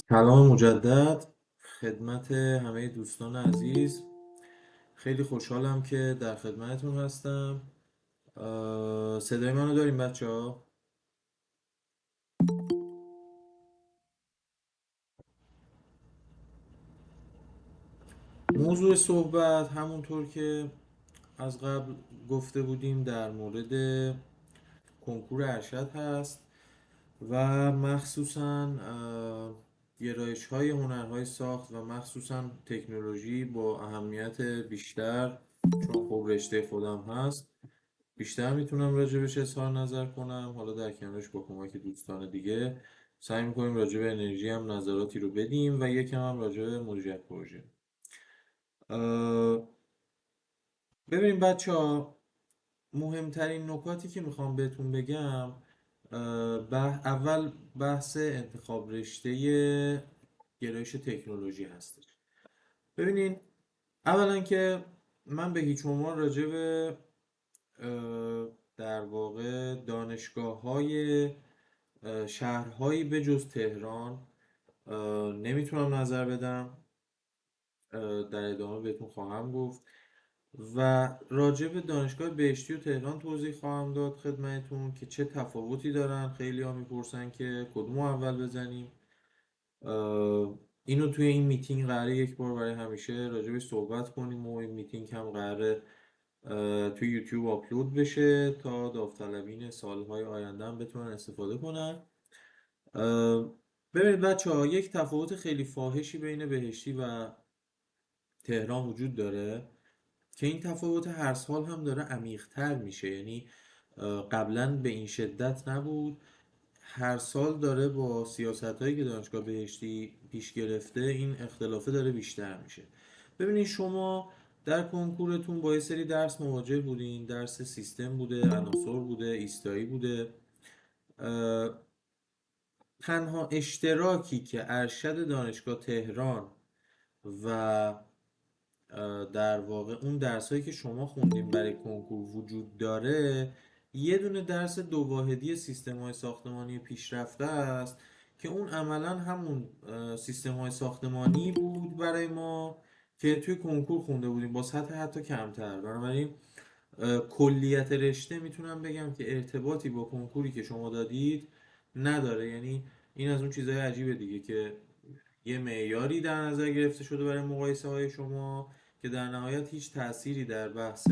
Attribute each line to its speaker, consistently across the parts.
Speaker 1: سلام مجدد خدمت همه دوستان عزیز. خیلی خوشحالم که در خدمتتون هستم. صدای منو داریم بچه ها؟ موضوع صحبت همونطور که از قبل گفته بودیم در مورد کنکور ارشد هست و مخصوصا گرایش های هنرهای ساخت و مخصوصا تکنولوژی با اهمیت بیشتر، چون خب رشته خودم هست بیشتر میتونم راجبش اظهار نظر کنم. حالا در کنارش با کمک دوستان دیگه سعی میکنیم راجب انرژی هم نظراتی رو بدیم و یکم هم راجب مدیریت پروژه. ببینیم بچه ها، مهمترین نکاتی که میخوام بهتون بگم، اول بحث انتخاب رشته گرایش تکنولوژی هستش. ببینین، اولا که من به هیچ عنوان راجع به در واقع دانشگاه های شهرهایی به جز تهران نمیتونم نظر بدم. در ادامه بهتون خواهم گفت و راجع به دانشگاه بهشتی و تهران توضیح خواهم داد خدمتتون که چه تفاوتی دارن. خیلی ها میپرسن که کدوم اول بزنیم. اینو توی این میتینگ قراره یک بار برای همیشه راجع به صحبت کنیم و این میتینگ هم قراره توی یوتیوب آپلود بشه تا داوطلبین سالهای آینده هم بتونن استفاده کنن. ببینید بچه ها، یک تفاوت خیلی فاحشی بین بهشتی و تهران وجود داره که این تفاوت هر سال هم داره عمیق‌تر میشه. یعنی قبلا به این شدت نبود، هر سال داره با سیاست‌هایی که دانشگاه بهشتی پیش گرفته این اختلافه داره بیشتر میشه. ببینید شما در کنکورتون با یه سری درس مواجه بودین، درس سیستم بوده، عناصر بوده، ایستایی بوده. تنها اشتراکی که ارشد دانشگاه تهران و در واقع اون درسایی که شما خوندین برای کنکور وجود داره، یه دونه درس دو واحدی سیستم‌های ساختمانی پیشرفته است که اون عملا همون سیستم‌های ساختمانی بود برای ما که توی کنکور خونده بودیم با سطح حتی کمتر. بنابراین کلیت رشته میتونم بگم که ارتباطی با کنکوری که شما دادید نداره. یعنی این از اون چیزهای عجیبه دیگه که یه معیاری در نظر گرفته شده برای مقایسه های شما که در نهایت هیچ تأثیری در بحث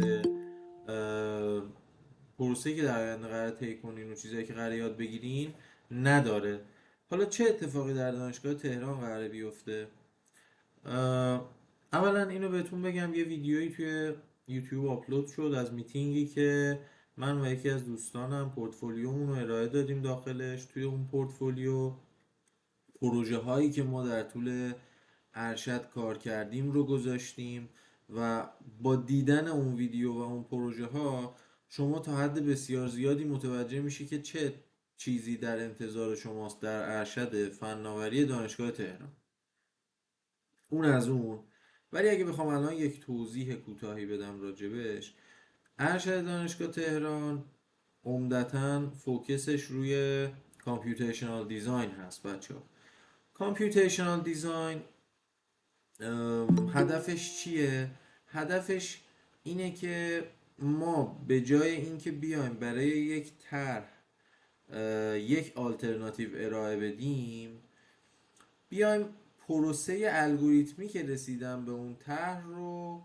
Speaker 1: پروسه‌ای که در آینده قرار طی کنین و چیزایی که قرار یاد بگیرین نداره. حالا چه اتفاقی در دانشگاه تهران قراره بیفته؟ اولا اینو بهتون بگم، یه ویدیویی توی یوتیوب آپلود شد از میتینگی که من و یکی از دوستانم پورتفولیومون رو ارائه دادیم. داخلش توی اون پورتفولیو پروژه هایی که ما در طول ارشد کار کردیم رو گذاشتیم و با دیدن اون ویدیو و اون پروژه ها شما تا حد بسیار زیادی متوجه میشی که چه چیزی در انتظار شماست در ارشد فناوری دانشگاه تهران. اون از اون. ولی اگه بخوام الان یک توضیح کوتاهی بدم راجبش، ارشد دانشگاه تهران عمدتاً فوکسش روی کامپیوتیشنال دیزاین هست بچه ها. کامپیوتیشنال دیزاین هدفش چیه؟ هدفش اینه که ما به جای اینکه بیایم برای یک طرح یک آلترناتیو ارائه بدیم، بیایم پروسه الگوریتمی که رسیدن به اون طرح رو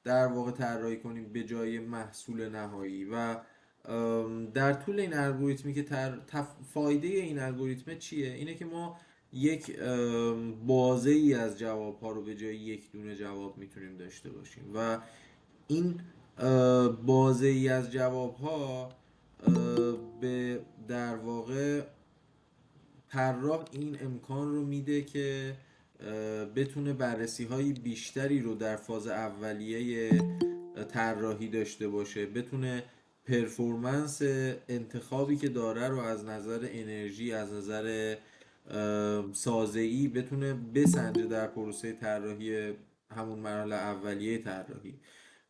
Speaker 1: در واقع طراحی کنیم به جای محصول نهایی. و در طول این الگوریتمی که فایده این الگوریتم چیه؟ اینه که ما یک بازه ای از جواب ها رو به جای یک دونه جواب میتونیم داشته باشیم و این بازه ای از جواب ها به در واقع طراح این امکان رو میده که بتونه بررسی های بیشتری رو در فاز اولیه طراحی داشته باشه، بتونه پرفورمنس انتخابی که داره رو از نظر انرژی، از نظر سازه‌ای بتونه بسنجه در پروسه طراحی همون مرحله اولیه طراحی.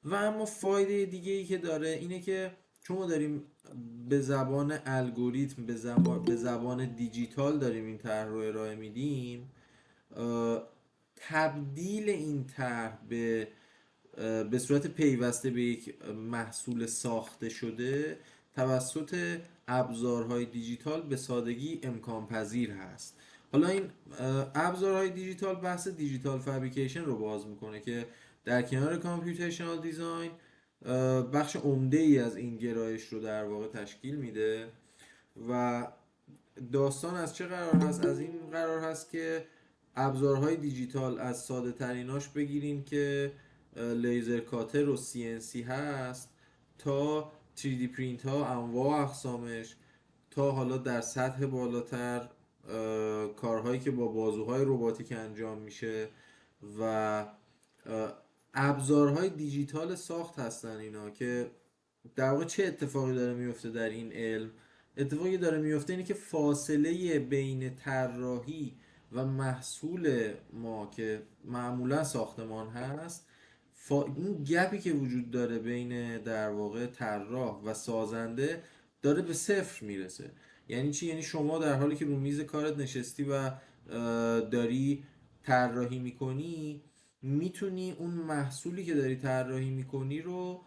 Speaker 1: و اما فایده دیگه ای که داره اینه که شما داریم به زبان الگوریتم، به زبان دیجیتال داریم این طرح رو ارائه میدیم. تبدیل این طرح به صورت پیوسته به یک محصول ساخته شده توسط ابزارهای دیجیتال به سادگی امکان پذیر هست. حالا این ابزارهای دیجیتال بحث دیجیتال فابریکیشن رو باز میکنه که در کنار کامپیوتیشنال دیزاین بخش عمده ای از این گرایش رو در واقع تشکیل میده. و داستان از چه قرار هست؟ از این قرار هست که ابزارهای دیجیتال از ساده تریناش بگیریم که لیزر کاتر و CNC هست، تا 3D پرینت ها انواع اقسامش، تا حالا در سطح بالاتر کارهایی که با بازوهای رباتیک انجام میشه و ابزارهای دیجیتال ساخت هستن اینا. که در واقع چه اتفاقی داره میفته در این علم؟ اتفاقی داره میفته اینه که فاصله بین طراحی و محصول ما که معمولا ساختمان هست، این گپی که وجود داره بین در واقع طراح و سازنده داره به صفر میرسه. یعنی چی؟ یعنی شما در حالی که رو میز کارت نشستی و داری طراحی میکنی، میتونی اون محصولی که داری طراحی میکنی رو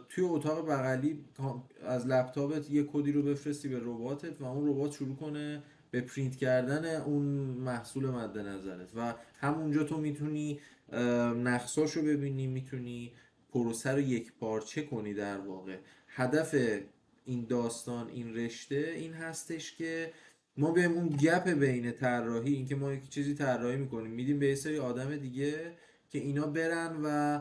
Speaker 1: توی اتاق بغلی از لپتاپت یه کدی رو بفرستی به رباتت و اون ربات شروع کنه به پرینت کردن اون محصول مد نظرت و همونجا تو میتونی نقصاش رو ببینی، میتونی پروسه رو یک پارچه کنی. در واقع هدف این داستان، این رشته این هستش که ما بیایم اون گپ بین طراحی، این که ما یک چیزی طراحی میکنیم میدیم به یه سری آدم دیگه که اینا برن و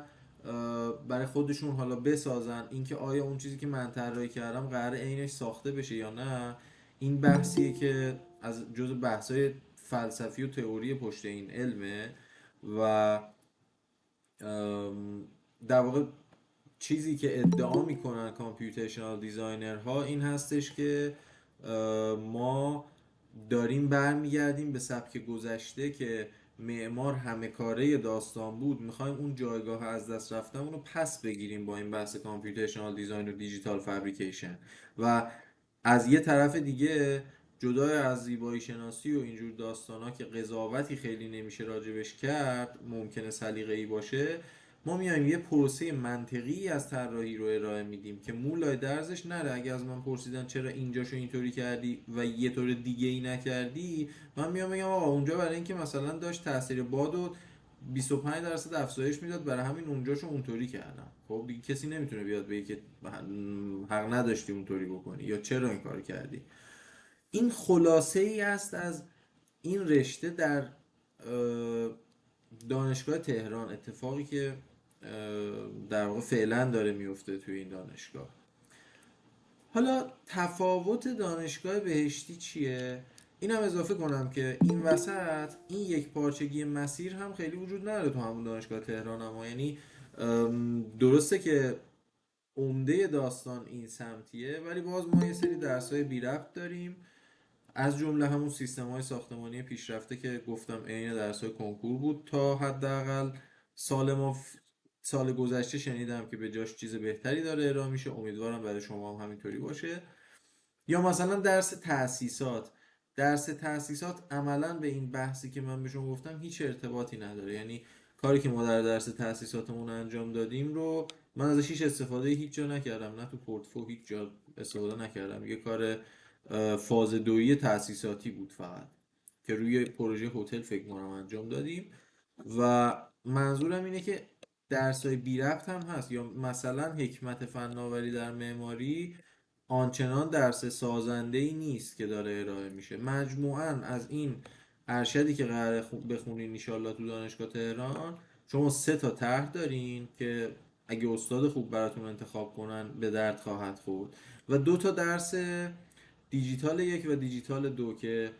Speaker 1: برای خودشون حالا بسازن، اینکه آیا اون چیزی که من طراحی کردم قراره عینش ساخته بشه یا نه. این بحثیه که از جزء بحث‌های فلسفی و تئوری پشت این علمه. و در واقع چیزی که ادعا میکنن کامپیوتیشنال دیزاینر ها این هستش که ما داریم برمیگردیم به سبک گذشته که معمار همه کاره داستان بود، میخوایم اون جایگاه از دست رفتن رو پس بگیریم با این بحث کامپیوتیشنال دیزاین و دیجیتال فابریکیشن. و از یه طرف دیگه جدا از زیبایی شناسی و اینجور داستانا که قضاوتی خیلی نمیشه راجبش کرد، ممکنه سلیقه‌ای باشه، ما میایم یه پروسه منطقی از طراحی رو ارائه میدیم که مولای درزش نره. اگه از من پرسیدن چرا اینجاشو اینطوری کردی و یه طور دیگه ای نکردی، من میام میگم آقا اونجا برای اینکه مثلا داشت تاثیر باد و 25% افزایش میداد، برای همین اونجاشو اونطوری کردم. خب دیگه کسی نمیتونه بیاد بگه که حق نداشتی اونطوری بکنی یا چرا این کار کردی. این خلاصه ای است از این رشته در دانشگاه تهران، اتفاقی که در واقع فعلا داره میفته توی این دانشگاه. حالا تفاوت دانشگاه بهشتی چیه؟ اینم اضافه کنم که این وسط این یک پارچگی مسیر هم خیلی وجود نداره تو همون دانشگاه تهران. اما یعنی درسته که عمده داستان این سمتیه، ولی باز ما یه سری درسای بی ربط داریم، از جمله همون سیستم های ساختمانی پیشرفته که گفتم عین درس های کنکور بود تا حداقل سال ما. سال گذشته شنیدم که به جاش چیز بهتری داره ارائه میشه، امیدوارم برای شما هم همینطوری باشه. یا مثلا درس تأسیسات عملا به این بحثی که من به شما گفتم هیچ ارتباطی نداره. یعنی کاری که ما در درس تأسیساتمون انجام دادیم رو من ازش هیچ استفاده هیچ جا نکردم، نه تو پورتفو هیچ جا استفاده نکردم. یه کار فاز دویی تأسیساتی بود فقط که روی پروژه هتل فکر کنم انجام دادیم. و منظورم اینه که درسای بی ربط هم هست. یا مثلا حکمت فناوری در معماری آنچنان درس سازنده ای نیست که داره ارائه میشه. مجموعاً از این ارشدی که قراره بخونین انشالله تو دانشگاه تهران، شما 3 تا طرح دارین که اگه استاد خوب براتون انتخاب کنن به درد خواهد خورد، و 2 تا درس دیجیتال 1 و دیجیتال 2 که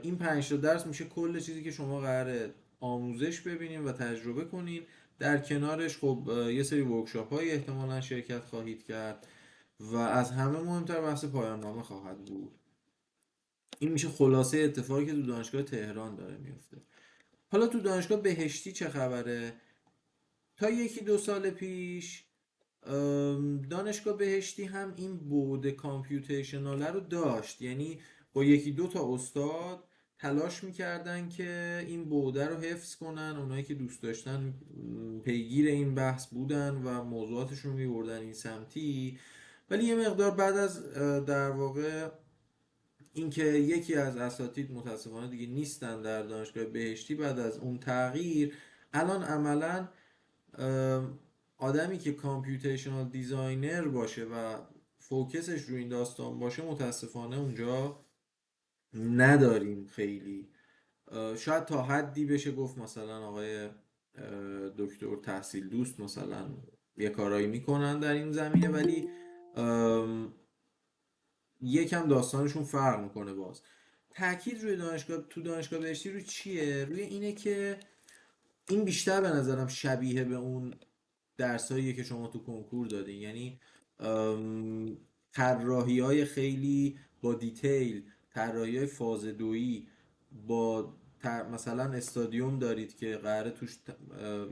Speaker 1: این 5 تا درس میشه کل چیزی که شما قراره آموزش ببینین و تجربه کنین. در کنارش خب یه سری ورکشاپ های احتمالا شرکت خواهید کرد و از همه مهمتر بحث پایان نامه خواهد بود. این میشه خلاصه اتفاقی که تو دانشگاه تهران داره میفته. حالا تو دانشگاه بهشتی چه خبره؟ تا 1-2 سال پیش دانشگاه بهشتی هم این بعد کامپیوتیشنال رو داشت، یعنی با یکی دو تا استاد تلاش میکردن که این بعد رو حفظ کنن. اونایی که دوست داشتن پیگیر این بحث بودن و موضوعاتشون میبردن این سمتی. ولی یه مقدار بعد از در واقع اینکه یکی از اساتید متاسفانه دیگه نیستن در دانشگاه بهشتی، بعد از اون تغییر الان عملا آدمی که کامپیوتیشنال دیزاینر باشه و فوکسش رو این داستان باشه متاسفانه اونجا نداریم خیلی. شاید تا حدی بشه گفت مثلا آقای دکتر تحصیل دوست مثلا یه کارایی میکنن در این زمینه، ولی یکم داستانشون فرق میکنه. باز تاکید روی دانشگاه تو دانشگاه بهشتی رو چیه؟ روی اینه که این بیشتر به نظرم شبیه به اون درساییه که شما تو کنکور دادین، یعنی طراحی های خیلی با دیتیل، طراحی های فاز دویی با مثلا استادیوم دارید که قراره توش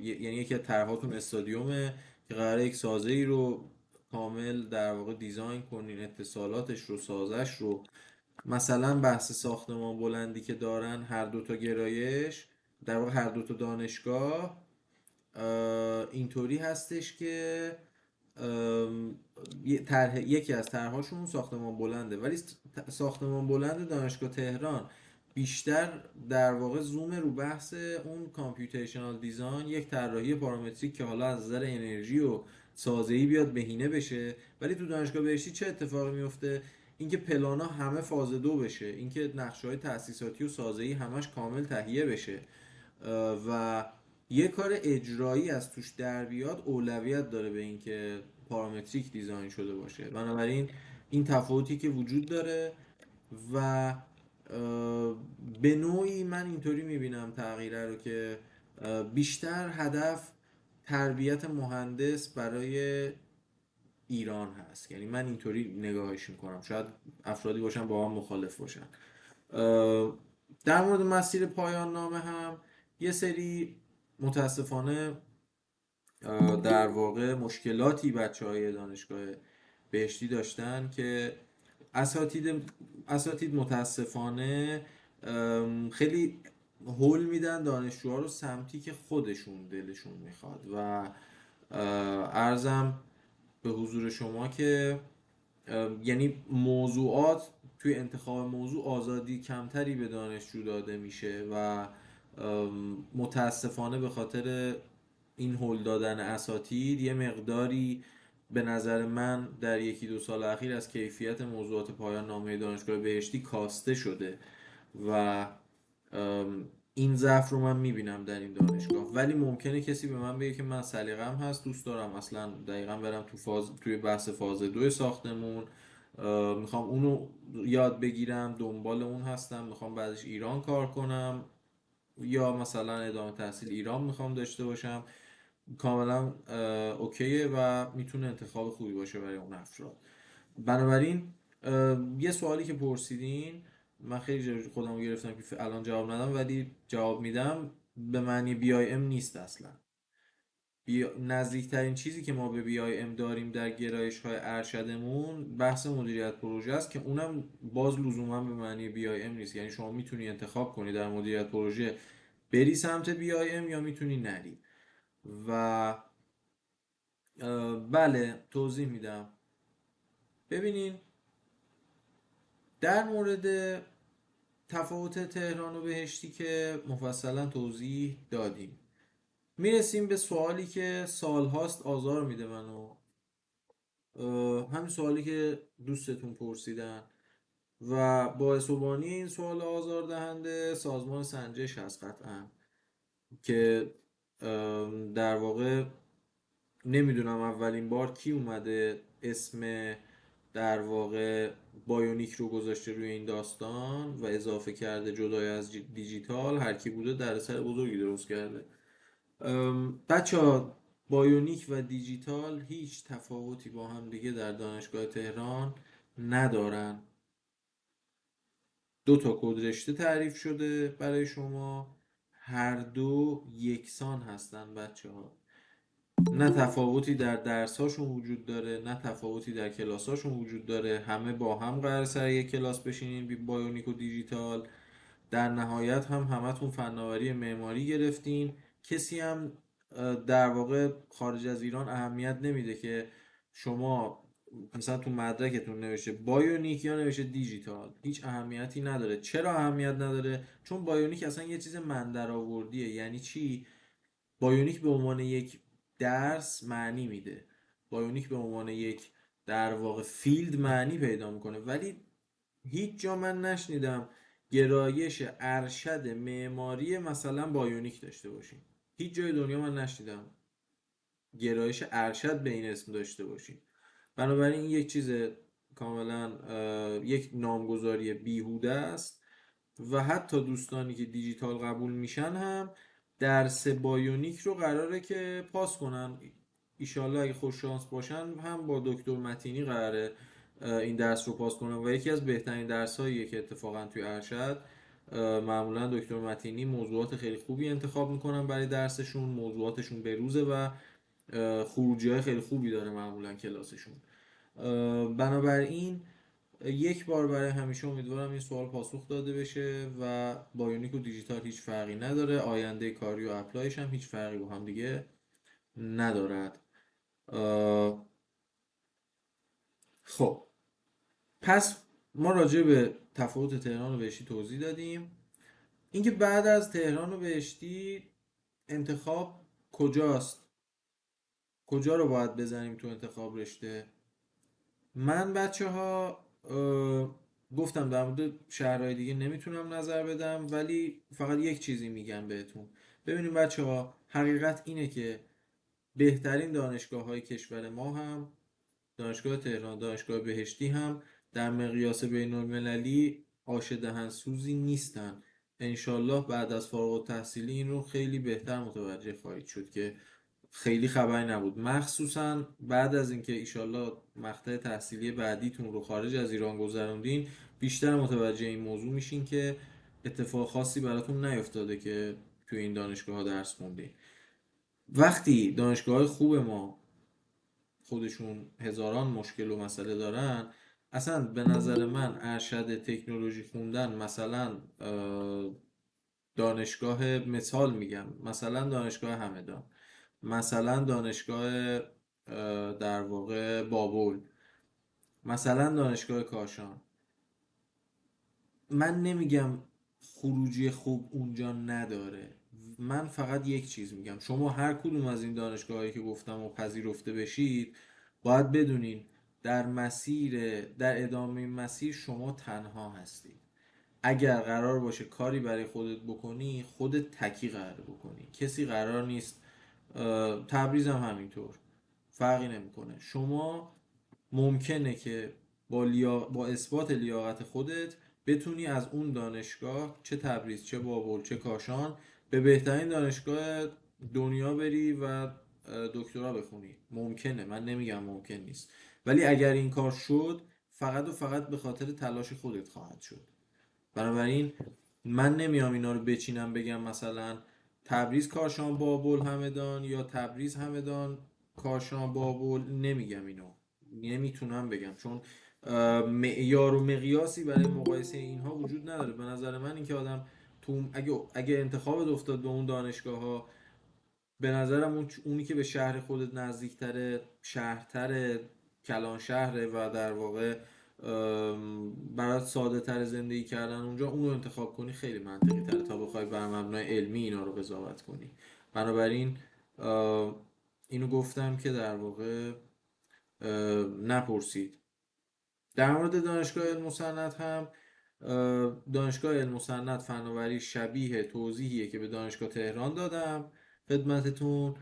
Speaker 1: یعنی یکی از طرحاتون استادیومه که قراره یک سازه ای رو کامل در واقع دیزاین کنین، اتصالاتش رو، سازش رو. مثلا بحث ساختمان بلندی که دارن هر دو تا گرایش، در واقع هر دو تا دانشگاه اینطوری هستش که یکی از طرحهاشون ساختمان بلنده، ولی ساختمان بلند دانشگاه تهران بیشتر در واقع زوم رو بحث اون کامپیوتیشنال دیزاین، یک طراحی پارامتریک که حالا از نظر انرژی و سازه‌ای بیاد بهینه بشه. ولی تو دانشگاه بهشتی چه اتفاقی میفته؟ اینکه پلانا همه فاز دو بشه، اینکه نقشه‌های تأسیساتی و سازه‌ای همش کامل تهیه بشه و یه کار اجرایی از توش در بیاد اولویت داره به اینکه پارامتریک دیزاین شده باشه. بنابراین این تفاوتی که وجود داره و به نوعی من اینطوری میبینم تغییره رو که بیشتر هدف تربیت مهندس برای ایران هست. یعنی من اینطوری نگاهش میکنم، شاید افرادی باشن با هم مخالف باشن. در مورد مسیر پایان نامه هم یه سری متاسفانه در واقع مشکلاتی بچه های دانشگاه بهشتی داشتن که اساتید متاسفانه خیلی هول میدن دانشجوها رو سمتی که خودشون دلشون میخواد و ارزم به حضور شما که یعنی موضوعات توی انتخاب موضوع آزادی کمتری به دانشجو داده میشه و متاسفانه به خاطر این هل دادن اساتید یه مقداری به نظر من در یکی دو سال اخیر از کیفیت موضوعات پایان نامه دانشگاه بهشتی کاسته شده و این ضعف رو من میبینم در این دانشگاه. ولی ممکنه کسی به من بگه که من سلیقه‌ام هست، دوست دارم اصلا دقیقا برم توی بحث فاز دو ساختمون، میخوام اونو یاد بگیرم، دنبال اون هستم، میخوام بعدش ایران کار کنم یا مثلا ادامه تحصیل ایران میخوام داشته باشم. کاملا اوکیه و میتونه انتخاب خوبی باشه برای اون افراد. بنابراین یه سوالی که پرسیدین من خیلی خودم رو گرفتم که الان جواب ندم، ولی جواب میدم. به معنی بی آی ام نیست اصلا. نزدیکترین چیزی که ما به بی آی ام داریم در گرایش های ارشدمون بحث مدیریت پروژه است که اونم باز لزوما به معنی بی آی ام نیست. یعنی شما میتونی انتخاب کنی در مدیریت پروژه بری سمت بی آی ام یا میتونی نری. و بله توضیح میدم. ببینین در مورد تفاوت تهران و بهشتی که مفصلا توضیح دادیم، میرسیم به سوالی که سالهاست آزار میده منو، همین سوالی که دوستتون پرسیدن و باعث و بانی این سوال آزار دهنده سازمان سنجش هست قطعا، که در واقع نمیدونم اولین بار کی اومده اسم در واقع بایونیک رو گذاشته روی این داستان و اضافه کرده جدای از دیجیتال. هر کی بوده در سر بزرگی درست کرده. بچه ها، بایونیک و دیجیتال هیچ تفاوتی با هم دیگه در دانشگاه تهران ندارن. دو تا کد رشته تعریف شده برای شما، هر دو یکسان هستن بچه ها. نه تفاوتی در درساشون وجود داره، نه تفاوتی در کلاساشون وجود داره، همه با هم قرار سر یک کلاس بشینین بایونیک و دیجیتال. در نهایت هم همتون فناوری معماری گرفتین. کسی هم در واقع خارج از ایران اهمیت نمیده که شما مثلا تو مدرکتون نوشته بایونیک یا نوشته دیجیتال، هیچ اهمیتی نداره. چرا اهمیت نداره؟ چون بایونیک اصلا یه چیز من درآوردیه. یعنی چی؟ بایونیک به عنوان یک درس معنی میده، بایونیک به عنوان یک در واقع فیلد معنی پیدا میکنه، ولی هیچ جا من نشنیدم گرایش ارشد معماری مثلا بایونیک داشته باشیم. هیچ جای دنیا من نشنیدم گرایش ارشد به این اسم داشته باشیم. بنابراین این یک چیز کاملا یک نامگذاری بیهوده است و حتی دوستانی که دیجیتال قبول میشن هم درس بایونیک رو قراره که پاس کنن. ایشالله اگه خوش شانس باشن هم با دکتر متینی قراره این درس رو پاس کنن و یکی از بهترین درس هاییه که اتفاقا توی ارشد معمولا دکتر متینی موضوعات خیلی خوبی انتخاب میکنن برای درسشون، موضوعاتشون بروزه و خروجی های خیلی خوبی داره معمولا کلاسشون. بنابراین یک بار برای همیشه امیدوارم این سوال پاسخ داده بشه و بایونیک و دیجیتال هیچ فرقی نداره، آینده کاری و اپلایش هم هیچ فرقی با هم دیگه ندارد. خب پس ما راجع به تفاوت تهران و بهشتی توضیح دادیم. اینکه بعد از تهران و بهشتی انتخاب کجاست، کجا رو باید بزنیم تو انتخاب رشته. من بچه ها گفتم در مورد شهرهای دیگه نمیتونم نظر بدم، ولی فقط یک چیزی میگم بهتون. ببینیم بچه ها، حقیقت اینه که بهترین دانشگاه های کشور ما هم دانشگاه تهران، دانشگاه بهشتی هم در مقیاس بین المللی آش دهنسوزی نیستن. انشالله بعد از فارغ التحصیلی این رو خیلی بهتر متوجه خواهید شد که خیلی خبری نبود، مخصوصا بعد از اینکه ایشالله مقطع تحصیلی بعدیتون رو خارج از ایران گذروندین بیشتر متوجه این موضوع میشین که اتفاق خاصی براتون نیفتاده که توی این دانشگاه ها درس خوندین. وقتی دانشگاه خوب ما خودشون هزاران مشکل و مسئله دارن، اصلا به نظر من ارشد تکنولوژی خوندن، مثلا دانشگاه مثال میگم، مثلا دانشگاه همدان، مثلا دانشگاه در واقع بابل، مثلا دانشگاه کاشان، من نمیگم خروجی خوب اونجا نداره. من فقط یک چیز میگم، شما هر کدوم از این دانشگاهایی که گفتم و پذیرفته بشید، باید بدونین در ادامه این مسیر شما تنها هستید. اگر قرار باشه کاری برای خودت بکنی، خودت تکی قرار بکنی، کسی قرار نیست. تبریز هم همینطور، فرقی نمیکنه. شما ممکنه که با اثبات لیاقت خودت بتونی از اون دانشگاه، چه تبریز چه بابل چه کاشان، به بهترین دانشگاه دنیا بری و دکترا بخونی. ممکنه، من نمیگم ممکن نیست، ولی اگر این کار شد فقط و فقط به خاطر تلاش خودت خواهد شد. بنابراین من نمیام اینا رو بچینم بگم مثلا تبریز کاشان بابل همدان یا تبریز همدان کاشان بابل. نمیگم اینو، نمیتونم بگم، چون معیار و مقیاسی برای مقایسه اینها وجود نداره. به نظر من اینکه آدم تو اگه انتخابت افتاد به اون دانشگاه ها، به نظرم اونی که به شهر خودت نزدیکتره، شهرتره، کلان شهره و در واقع برات ساده تر زندگی کردن اونجا، اونو انتخاب کنی خیلی منطقی تره تا بخوای بر مبنای علمی اینا رو قضاوت کنی. بنابراین اینو گفتم که در واقع نپرسید. در مورد دانشگاه علم و صنعت هم، دانشگاه علم و صنعت فناوری شبیه توضیحیه که به دانشگاه تهران دادم خدمتتون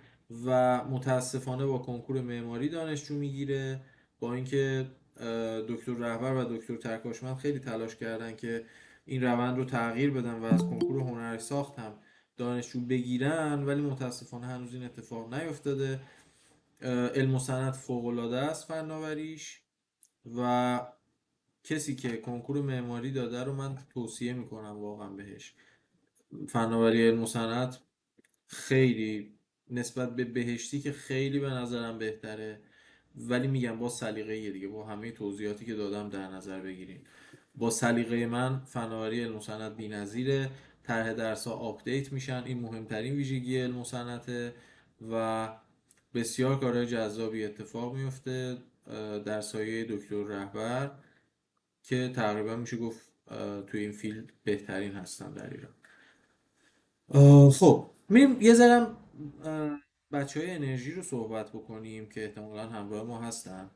Speaker 1: و متاسفانه با کنکور معماری دانشجو میگیره. با اینکه دکتر رهبر و دکتر ترکاشمند خیلی تلاش کردن که این روند رو تغییر بدن و از کنکور هنر ساخت هم دانشجو بگیرن، ولی متاسفانه هنوز این اتفاق نیفتاده. علم و صنعت فوق‌العاده است فناوریش و کسی که کنکور معماری داده رو من توصیه میکنم واقعا بهش. فناوری علم و صنعت خیلی نسبت به بهشتی که خیلی به نظرم بهتره، ولی میگم با سلیقه دیگه، با همه توضیحاتی که دادم در نظر بگیریم. با سلیقه من فناوری علم و صنعت بی‌نظیره. طرح درس‌ها آپدیت میشن، این مهمترین ویژگی علم و صنعته و بسیار کارهای جذابی اتفاق میفته در سایه دکتر رهبر که تقریبا میشه گفت توی این فیلد بهترین هستن در ایران. خب میریم یه ذرم بچه های انرژی رو صحبت بکنیم که احتمالا همراه ما هستن.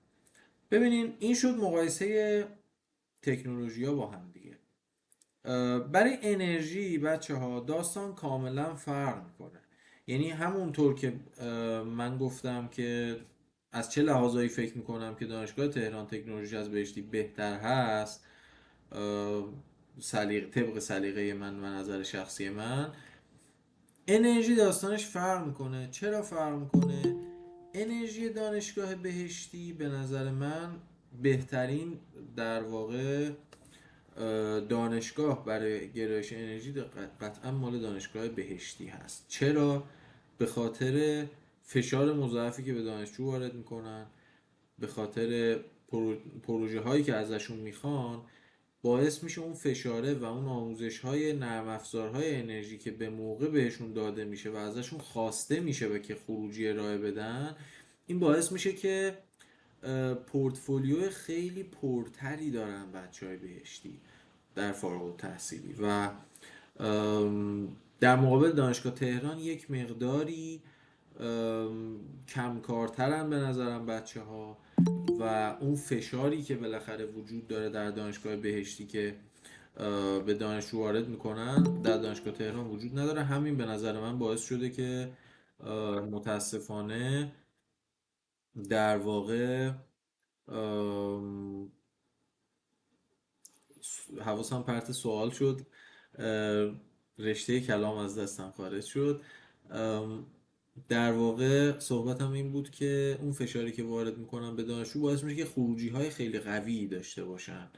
Speaker 1: ببینین این شد مقایسه تکنولوژی ها با هم دیگه. برای انرژی بچه ها داستان کاملا فرق میکنه. یعنی همونطور که من گفتم که از چه لحاظایی فکر میکنم که دانشگاه تهران تکنولوژی از بهشتی بهتر هست، طبق سلیقه من و نظر شخصی من، انرژی داستانش فرق میکنه. چرا فرق میکنه؟ انرژی دانشگاه بهشتی به نظر من بهترین در واقع دانشگاه برای گرایش انرژی قطعا مال دانشگاه بهشتی هست. چرا؟ به خاطر فشار مضاعفی که به دانشجو وارد میکنن، به خاطر پروژه هایی که ازشون میخوان، باعث میشه اون فشاره و اون آموزش های نرم افزارهای انرژی که به موقع بهشون داده میشه و ازشون خواسته میشه و که خروجی ارائه بدن، این باعث میشه که پورتفولیو خیلی پرتری دارن بچه های بهشتی در فارغ التحصیلی و در مقابل دانشگاه تهران یک مقداری کمکارترن به نظرم بچه ها و اون فشاری که بالاخره وجود داره در دانشگاه بهشتی که به دانشجو وارد میکنن در دانشگاه تهران وجود نداره. همین به نظر من باعث شده که متاسفانه در واقع حواسم پرت سوال شد، رشته کلام از دستم خارج شد. در واقع صحبتم این بود که اون فشاری که وارد میکنن به دانشجو باعث میشه که خروجی های خیلی قوی داشته باشن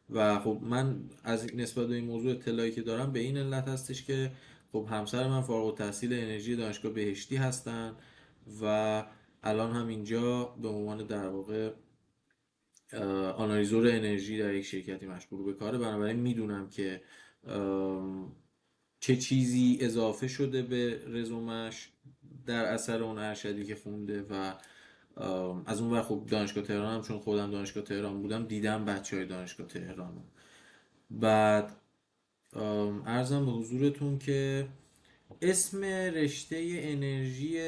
Speaker 1: و خب من از نسبت به این موضوع اطلاعی که دارم به این علت هستش که خب همسر من فارغ التحصیل انرژی دانشگاه بهشتی هستن و الان هم اینجا به عنوان در واقع آنالیزور انرژی در یک شرکتی مشغول به کاره. بنابراین میدونم که چه چیزی اضافه شده به رزومش در اثر اون ارشدی که خونده و از اون ور خب دانشگاه تهران هم چون خودم دانشگاه تهران بودم دیدم بچه های دانشگاه تهران. بعد عرضم به حضورتون که اسم رشته انرژی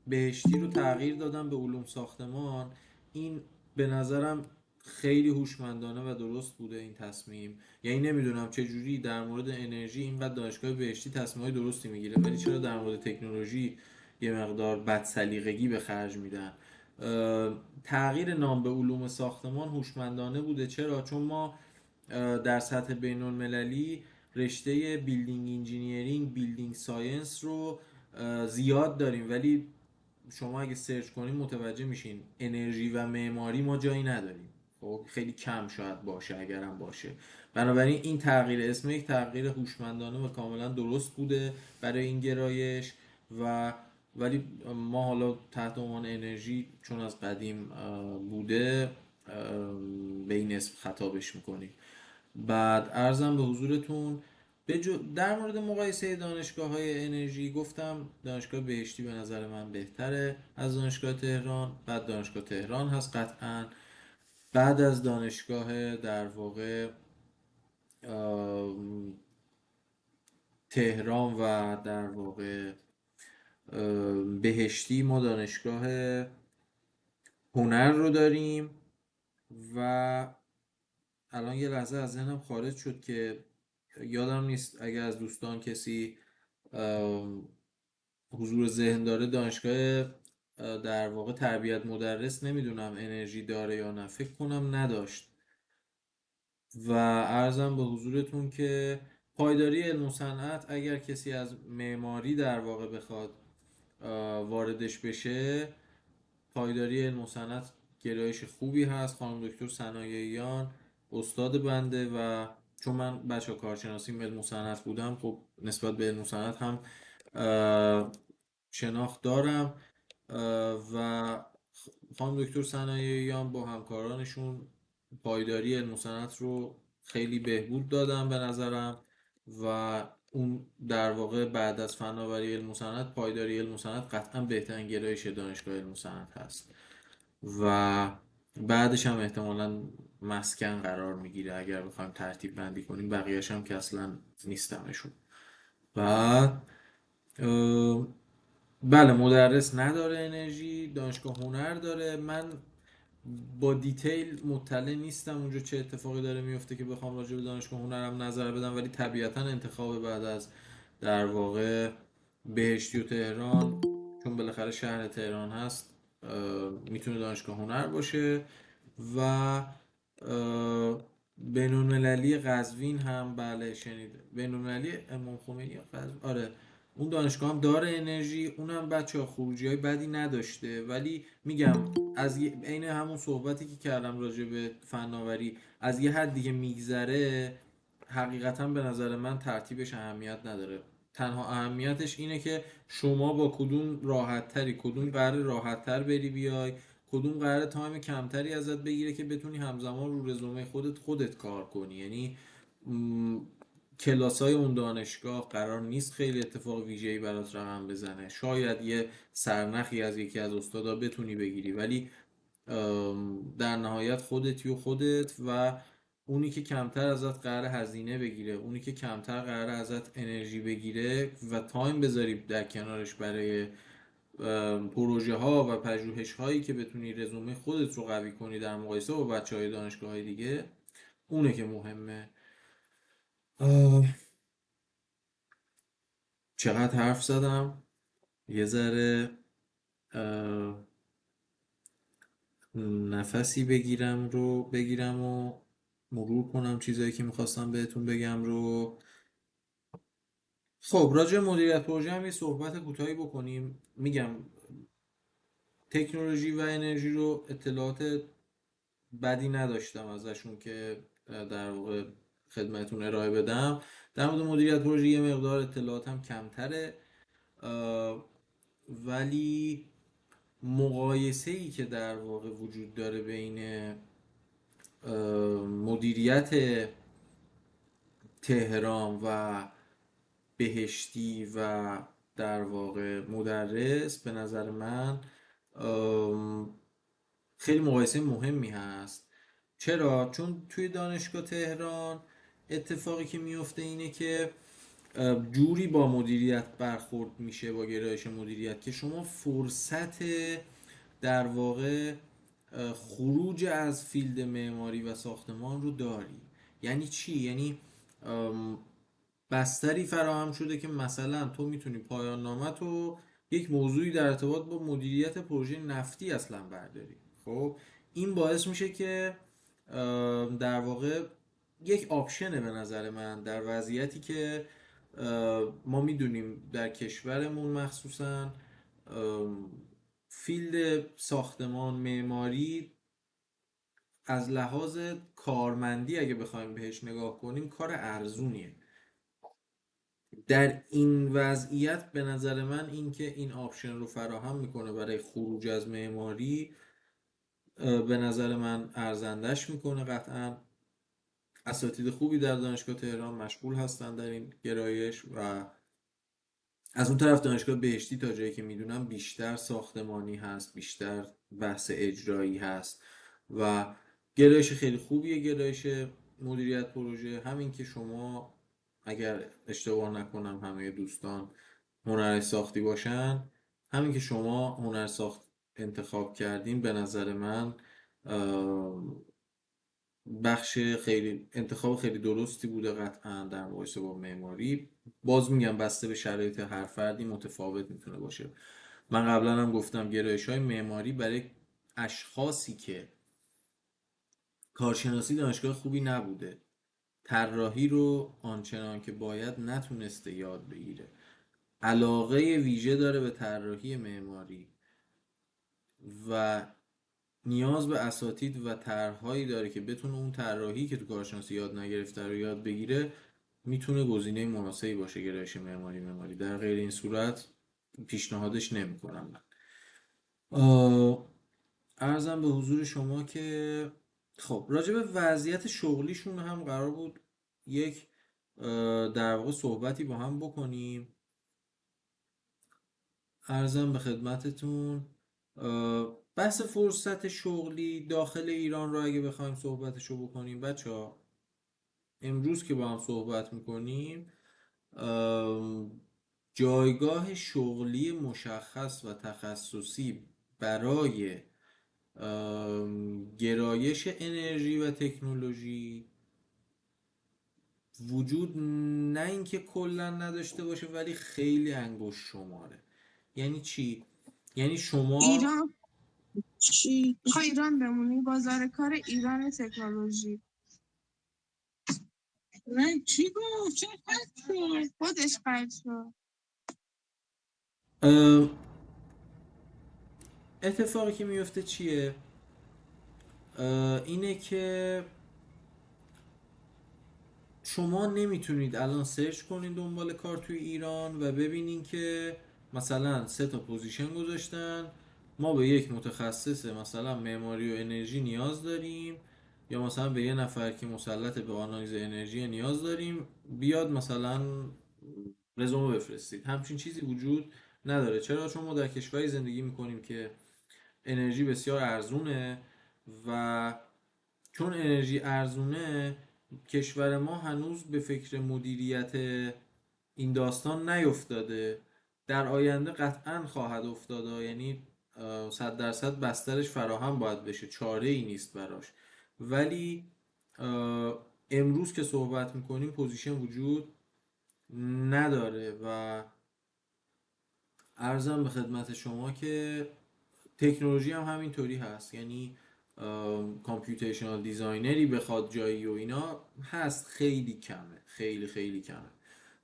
Speaker 1: بهشتی رو تغییر دادم به علوم ساختمان. این به نظرم خیلی هوشمندانه و درست بوده این تصمیم. یعنی نمیدونم چه جوری در مورد انرژی اینقدر دانشگاه بهشتی تصمیمای درستی میگیره ولی چرا در مورد تکنولوژی یه مقدار بد سلیقگی به خرج میدن. تغییر نام به علوم ساختمان هوشمندانه بوده. چرا؟ چون ما در سطح بین المللی رشته بیلدینگ انجینیرینگ، بیلدینگ ساینس رو زیاد داریم ولی شما اگه سرچ کنین متوجه میشین انرژی و معماری ما جایی نداریم. خب خیلی کم شاید باشه اگرم باشه. بنابراین این تغییر اسم یک تغییر هوشمندانه و کاملا درست بوده برای این گرایش و ولی ما حالا تحت عنوان انرژی چون از قدیم بوده به این اسم خطابش میکنیم. بعد ارزم به حضورتون در مورد مقایسه دانشگاه های انرژی گفتم دانشگاه بهشتی به نظر من بهتره از دانشگاه تهران. بعد دانشگاه تهران هست قطعا. بعد از دانشگاه در واقع تهران و در واقع بهشتی ما دانشگاه هنر رو داریم و الان یه لحظه از ذهنم خارج شد که یادم نیست اگر از دوستان کسی حضور ذهن داره دانشگاه در واقع تربیت مدرس نمیدونم انرژی داره یا نه، فکر کنم نداشت. و عرضم به حضورتون که پایداری علم و صنعت اگر کسی از معماری در واقع بخواد واردش بشه، پایداری علم و صنعت گرایش خوبی هست. خانم دکتر صنایعیان استاد بنده و چون من بچه کارشناسی علم و صنعت بودم خب نسبت به علم و صنعت هم شناخت دارم و خانم دکتر صنایعیان با همکارانشون پایداری علم و صنعت رو خیلی بهبود دادن به نظرم و اون در واقع بعد از فناوری علم و صنعت پایداری علم و صنعت قطعا بهترین گرایش دانشگاه علم و صنعت هست و بعدش هم احتمالاً مسکن قرار میگیره اگر بخوایم ترتیب بندی کنیم، بقیهش هم که اصلا نیستمشون. بعد بله، مدرس نداره انرژی، دانشگاه هنر داره. من با دیتیل مطلع نیستم اونجا چه اتفاقی داره میفته که بخوام راجع به دانشگاه هنرم نظر بدم، ولی طبیعتا انتخاب بعد از در واقع بهشتی و تهران، چون بالاخره شهر تهران هست، میتونه دانشگاه هنر باشه. و بین المللی قزوین هم بله شنیده، بین المللی امام خمینی یا قزوین، آره اون دانشگاه هم داره انرژی، اونم بچه ها خروجی های بدی نداشته. ولی میگم از عین همون صحبتی که کردم راجع به فناوری، از یه حد دیگه میگذره حقیقتا به نظر من ترتیبش اهمیت نداره. تنها اهمیتش اینه که شما با کدوم راحت تری، کدوم قرار راحت تر بری بیای، کدوم قرار تایم کمتری ازت بگیره که بتونی همزمان رو رزومه خودت کار کنی. یعنی کلاس های اون دانشگاه قرار نیست خیلی اتفاق ویژه‌ای برات رقم بزنه. شاید یه سرنخی از یکی از استادا بتونی بگیری، ولی در نهایت خودتی و خودت و اونی که کمتر ازت قرار هزینه بگیره، اونی که کمتر قرار ازت انرژی بگیره و تایم بذاری در کنارش برای پروژه ها و پژوهش هایی که بتونی رزومه خودت رو قوی کنی در مقایسه با بچه های دانشگاه های دیگه، اونه که مهمه. آه، چقدر حرف زدم، یه ذره نفسی بگیرم و مرور کنم چیزایی که میخواستم بهتون بگم رو. خب راجع به مدیریت پروژه هم یه صحبت کوتاهی بکنیم. میگم تکنولوژی و انرژی رو اطلاعات بدی نداشتم ازشون که در واقع خدمتون ارائه بدم. در مورد مدیریت پروژه یه مقدار اطلاعاتم کمتره، ولی مقایسه ای که در واقع وجود داره بین مدیریت تهران و بهشتی و در واقع مدرس، به نظر من خیلی مقایسه مهمی هست. چرا؟ چون توی دانشگاه تهران اتفاقی که میفته اینه که جوری با مدیریت برخورد میشه، با گرایش مدیریت، که شما فرصت در واقع خروج از فیلد معماری و ساختمان رو داری. یعنی چی؟ یعنی بستری فراهم شده که مثلا تو میتونی پایان نامه تو یک موضوعی در ارتباط با مدیریت پروژه نفتی اصلا برداری. خب این باعث میشه که در واقع یک آپشنه به نظر من در وضعیتی که ما میدونیم در کشورمون مخصوصا فیلد ساختمان معماری از لحاظ کارمندی اگه بخوایم بهش نگاه کنیم کار ارزونیه. در این وضعیت به نظر من این که این آپشن رو فراهم میکنه برای خروج از معماری، به نظر من ارزندش میکنه. قطعا اساتید خوبی در دانشگاه تهران مشغول هستن در این گرایش و از اون طرف دانشگاه بهشتی تا جایی که میدونم بیشتر ساختمانی هست، بیشتر بحث اجرایی هست و گرایش خیلی خوبیه. گرایش مدیریت پروژه همین که شما اگر اشتباه نکنم همه دوستان هنر ساختی باشن، همین که شما هنر ساخت انتخاب کردین به نظر من بخش خیلی انتخاب خیلی درستی بوده قطعا در مقایسه با معماری. باز میگم بسته به شرایط هر فردی متفاوت میتونه باشه. من قبلا هم گفتم گرایش های معماری برای اشخاصی که کارشناسی دانشگاه خوبی نبوده، طراحی رو آنچنان که باید نتونسته یاد بگیره، علاقه ویژه داره به طراحی معماری و نیاز به اساتید و طرحهایی داره که بتونه اون طراحی که تو کارشناسی یاد نگرفته رو یاد بگیره، میتونه گزینه مناسبی باشه گرایش معماری. در غیر این صورت پیشنهادش نمیکنم من. عرضم به حضور شما که خب راجع به وضعیت شغلیشون هم قرار بود یک در واقع صحبتی با هم بکنیم. عرضم به خدمتتون بحث فرصت شغلی داخل ایران رو اگه بخوایم صحبتشو بکنیم بچه ها، امروز که با هم صحبت میکنیم جایگاه شغلی مشخص و تخصصی برای گرایش انرژی و تکنولوژی وجود، نه اینکه کلا نداشته باشه ولی خیلی انگشت شماره. یعنی چی؟ یعنی شما
Speaker 2: ایران چی؟ میخوای ایران بمونی؟ بازار کار ایران تکنولوژی نه چی گفت؟ چه قد شد؟ خودش قد شد.
Speaker 1: اتفاقی که میفته چیه؟ اینه که شما نمیتونید الان سرچ کنید دنبال کار توی ایران و ببینین که مثلا 3 تا پوزیشن گذاشتن، ما به یک متخصص مثلا معماری و انرژی نیاز داریم، یا مثلا به یه نفر که مسلط به آنالیز انرژی نیاز داریم، بیاد مثلا رزومه بفرستید. همچین چیزی وجود نداره. چرا؟ چون ما در کشوری زندگی میکنیم که انرژی بسیار ارزونه و چون انرژی ارزونه کشور ما هنوز به فکر مدیریت این داستان نیفتاده. در آینده قطعا خواهد افتاده، یعنی 100% بسترش فراهم باید بشه، چاره ای نیست براش. ولی امروز که صحبت میکنیم پوزیشن وجود نداره و عرضم به خدمت شما که تکنولوژی هم همینطوری هست. یعنی کامپیوتیشنال دیزاینری بخواد جایی و اینا هست، خیلی کمه، خیلی خیلی کمه.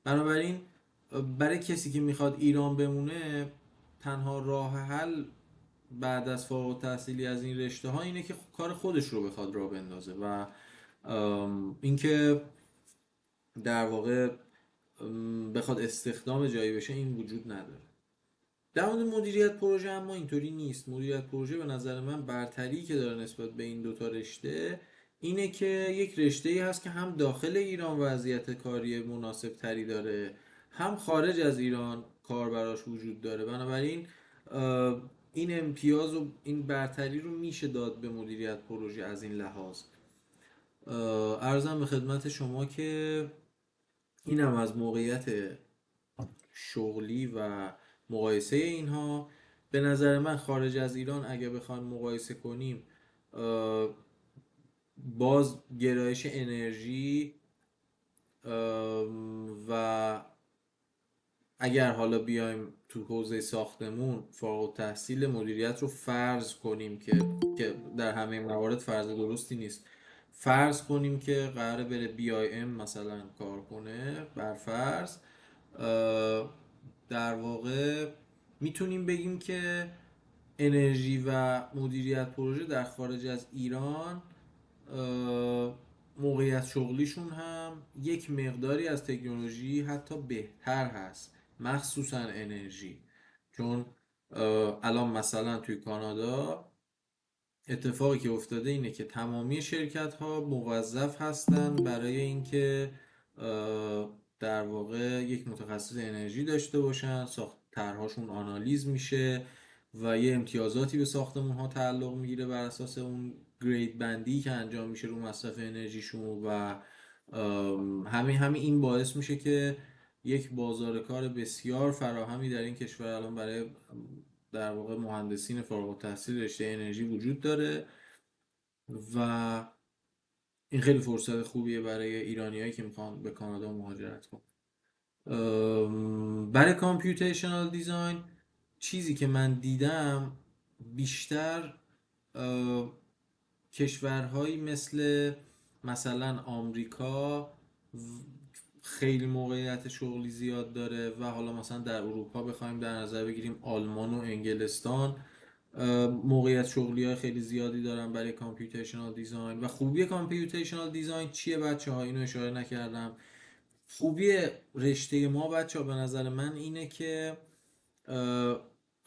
Speaker 1: بنابراین برای کسی که میخواد ایران بمونه تنها راه حل بعد از فارغ التحصیلی از این رشته ها اینه که کار خودش رو بخواد راه بندازه و اینکه در واقع بخواد استخدام جایی بشه این وجود نداره. در مورد مدیریت پروژه اما اینطوری نیست. مدیریت پروژه به نظر من برتری که داره نسبت به این دوتا رشته اینه که یک رشته ای هست که هم داخل ایران وضعیت کاری مناسب تری داره، هم خارج از ایران کار براش وجود داره. بنابراین این امتیاز و این برتری رو میشه داد به مدیریت پروژه از این لحاظ. عرضم به خدمت شما که اینم از موقعیت شغلی و مقایسه اینها. به نظر من خارج از ایران اگه بخوایم مقایسه کنیم باز گرایش انرژی و اگر حالا بیایم تو حوزه ساختمون فارغ التحصیل مدیریت رو فرض کنیم که در همه موارد فرض درستی نیست، فرض کنیم که قراره بره بی آی ام مثلا کار کنه، بر فرض در واقع میتونیم بگیم که انرژی و مدیریت پروژه در خارج از ایران موقعیت شغلیشون هم یک مقداری از تکنولوژی حتی بهتر هست، مخصوصا انرژی. چون الان مثلا توی کانادا اتفاقی که افتاده اینه که تمامی شرکت ها موظف هستن برای اینکه در واقع یک متخصص انرژی داشته باشن، طرحهاشون آنالیز میشه و یه امتیازاتی به ساختمون ها تعلق میگیره بر اساس اون گرید بندی که انجام میشه رو مصرف انرژیشون و همین این باعث میشه که یک بازار کار بسیار فراهمی در این کشور الان برای در واقع مهندسین فارغ التحصیل رشته انرژی وجود داره و این خیلی فرصت خوبیه برای ایرانیایی که میخوان به کانادا مهاجرت کنن. برای کامپیوتیشنال دیزاین چیزی که من دیدم بیشتر کشورهایی مثلا آمریکا خیلی موقعیت شغلی زیاد داره و حالا مثلا در اروپا بخوایم در نظر بگیریم آلمان و انگلستان موقعیت شغلی های خیلی زیادی دارن برای کامپیوتیشنال دیزاین. و خوبی کامپیوتیشنال دیزاین چیه بچه ها؟ اینو اشاره نکردم. خوبی رشته ما بچه ها به نظر من اینه که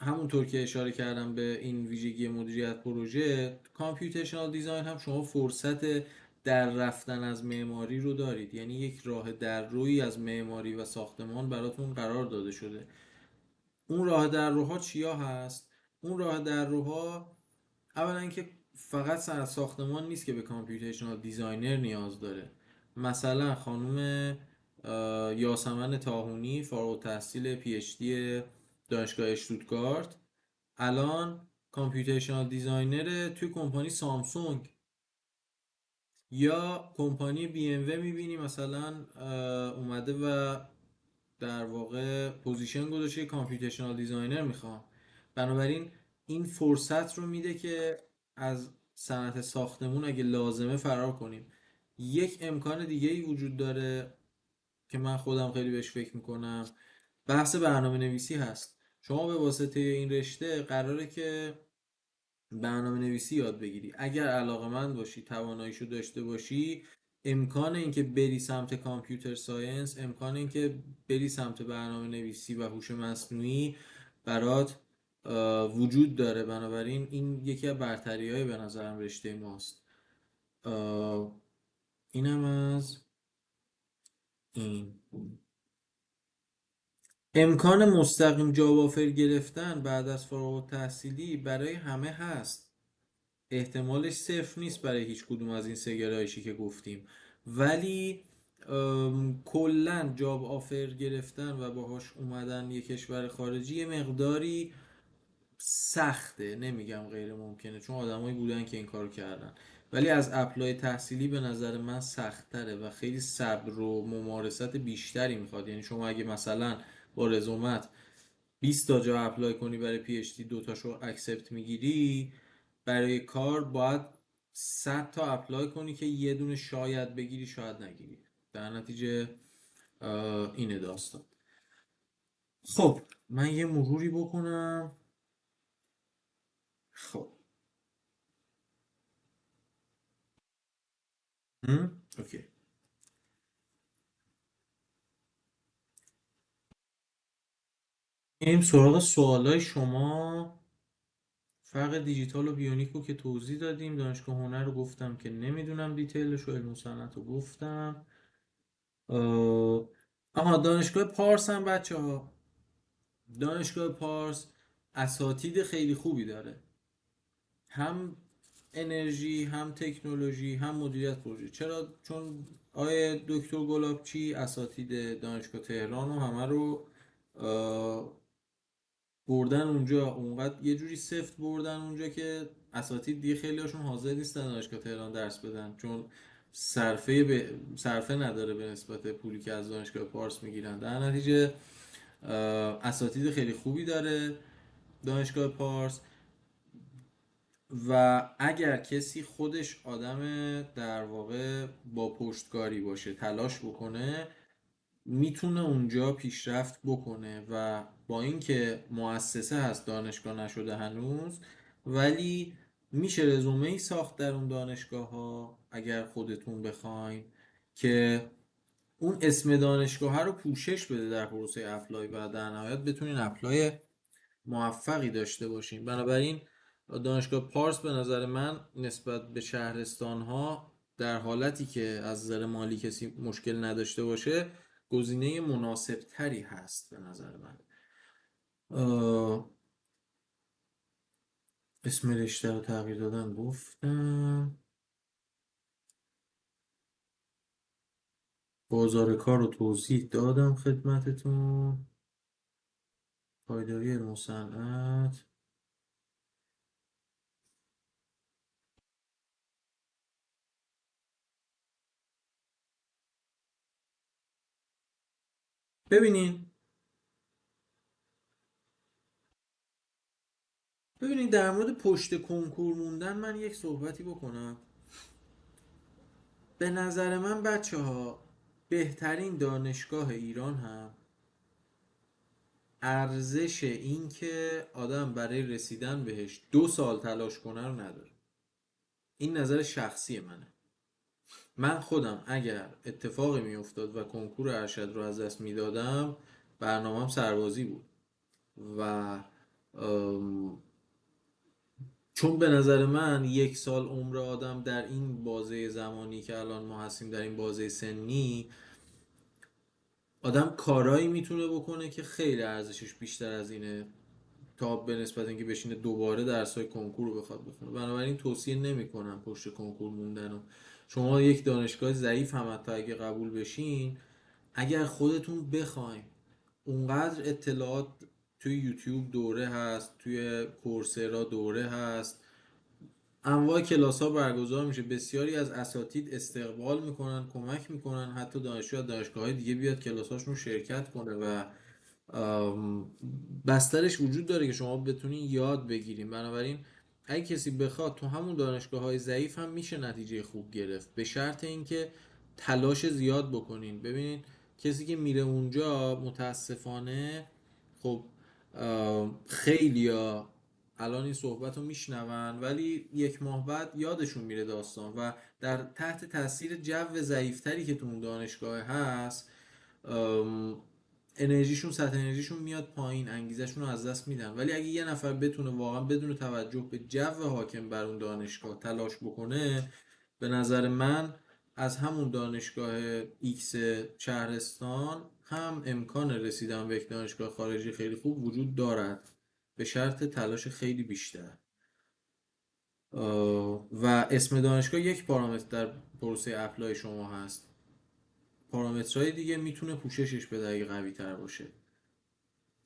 Speaker 1: همونطور که اشاره کردم به این ویژگی مدیریت پروژه، کامپیوتیشنال دیزاین هم شما فرصت در رفتن از معماری رو دارید. یعنی یک راه در روی از معماری و ساختمان براتون قرار داده شده. اون راه در روها چیا هست؟ اون راه در روها اولا که فقط صنعت ساختمان نیست که به کامپیوتیشنال دیزاینر نیاز داره. مثلا خانم یاسمن تاهونی، فارغ التحصیل پی اچ دی دانشگاه اشتوتگارت، الان کامپیوتیشنال دیزاینر توی کمپانی سامسونگ. یا کمپانی بی ام و میبینی مثلا اومده و در واقع پوزیشن گذاشته کامپیوتیشنال دیزاینر میخوام. بنابراین این فرصت رو میده که از صنعت ساختمون اگه لازمه فرار کنیم. یک امکان دیگه ای وجود داره که من خودم خیلی بهش فکر میکنم، بحث برنامه نویسی هست. شما به واسطه این رشته قراره که برنامه نویسی یاد بگیری. اگر علاقه‌مند باشی، تواناییشو داشته باشی، امکان اینکه بری سمت کامپیوتر ساینس، امکان اینکه بری سمت برنامه نویسی و هوش مصنوعی برات وجود داره. بنابراین این یکی از برتری‌های به نظرم رشته ماست. اینم از این. امکان مستقیم جاب آفر گرفتن بعد از فارغ التحصیلی برای همه هست. احتمالش صفر نیست برای هیچ کدوم از این سه گرایشی که گفتیم، ولی کلا جاب آفر گرفتن و باهاش اومدن یه کشور خارجی یه مقداری سخته. نمیگم غیر ممکنه، چون آدمایی بودن که این کارو کردن، ولی از اپلای تحصیلی به نظر من سخت‌تره و خیلی صبر و ممارست بیشتری میخواد. یعنی شما اگه مثلا با رزومت 20 تا جا اپلای کنی برای پی اچ دی، دوتاشو اکسپت میگیری، برای کار باید 100 تا اپلای کنی که یه دونه شاید بگیری شاید نگیری. در نتیجه اینه داستان. خب من یه مروری بکنم. خب اوکی. این سراغ سوالای شما. فرق دیجیتال و بیونیک رو که توضیح دادیم. دانشگاه هنر رو گفتم که نمیدونم دیتیلش، و علم و صنعت رو گفتم. دانشگاه پارس هم بچه ها، دانشگاه پارس اساتید خیلی خوبی داره، هم انرژی، هم تکنولوژی، هم مدیریت پروژه. چرا؟ چون آیه دکتر گلابچی اساتید دانشگاه تهران و همه رو بردن اونجا. اونقدر یه جوری سفت بردن اونجا که اساتید دیگه خیلی هاشون حاضر نیستن دانشگاه تهران درس بدن، چون صرفه نداره به نسبت پولی که از دانشگاه پارس میگیرن. در نتیجه اساتید خیلی خوبی داره دانشگاه پارس. و اگر کسی خودش آدم در واقع با پشتکاری باشه، تلاش بکنه، میتونه اونجا پیشرفت بکنه. و با اینکه مؤسسه هست، دانشگاه نشده هنوز، ولی میشه رزومه ای ساخت در اون دانشگاه ها اگر خودتون بخواین که اون اسم دانشگاه رو پوشش بده در پروسه اپلای و در نهایت بتونین اپلای موفقی داشته باشین. بنابراین دانشگاه پارس به نظر من نسبت به شهرستان ها، در حالتی که از نظر مالی کسی مشکل نداشته باشه، گزینه مناسب تری هست به نظر من. اسم رشته رو تغییر دادن گفتم. بازار کار رو توضیح دادم خدمتتون. پایداری علم و صنعت. ببینین در مورد پشت کنکور موندن من یک صحبتی بکنم. به نظر من بچه ها، بهترین دانشگاه ایران هم ارزش این که آدم برای رسیدن بهش 2 سال تلاش کنه رو نداره. این نظر شخصی منه. من خودم اگر اتفاقی می افتاد و کنکور ارشد رو از دست می دادم، برنامه‌ام سربازی بود. و ام، چون به نظر من 1 سال عمر آدم در این بازه زمانی که الان ما هستیم، در این بازه سنی، آدم کارایی میتونه بکنه که خیلی ارزشش بیشتر از اینه تا به نسبت اینکه بشینه دوباره درسای کنکور رو بخواد بخونه. بنابراین توصیه نمیکنم پشت کنکور موندن رو. شما یک دانشگاه ضعیف هم حتی اگه قبول بشین، اگر خودتون بخواین، اونقدر اطلاعات توی یوتیوب دوره هست، توی کورسرا دوره هست، انواع کلاس ها برگزار میشه، بسیاری از اساتید استقبال میکنن، کمک میکنن، حتی دانشجو از دانشگاه های دیگه بیاد کلاس هاشون شرکت کنه و بسترش وجود داره که شما بتونین یاد بگیریم. بنابراین اگه کسی بخواد تو همون دانشگاه های ضعیف هم میشه نتیجه خوب گرفت، به شرط اینکه تلاش زیاد بکنین. ببینید کسی که میره اونجا متاسفانه، خب خیلیا الان این صحبت رو میشنون ولی 1 ماه بعد یادشون میره داستان و در تحت تاثیر جو ضعیفتری که تو اون دانشگاه هست، سطح انرژیشون میاد پایین، انگیزشون رو از دست میدن. ولی اگه یه نفر بتونه واقعا بدون توجه به جو حاکم بر اون دانشگاه تلاش بکنه، به نظر من از همون دانشگاه ایکس شهرستان هم امکان رسیدن به یک دانشگاه خارجی خیلی خوب وجود دارد، به شرط تلاش خیلی بیشتر. و اسم دانشگاه یک پارامتر در پروسه اپلای شما هست، پارامترهای دیگه میتونه پوششش بده اگه قوی تر باشه.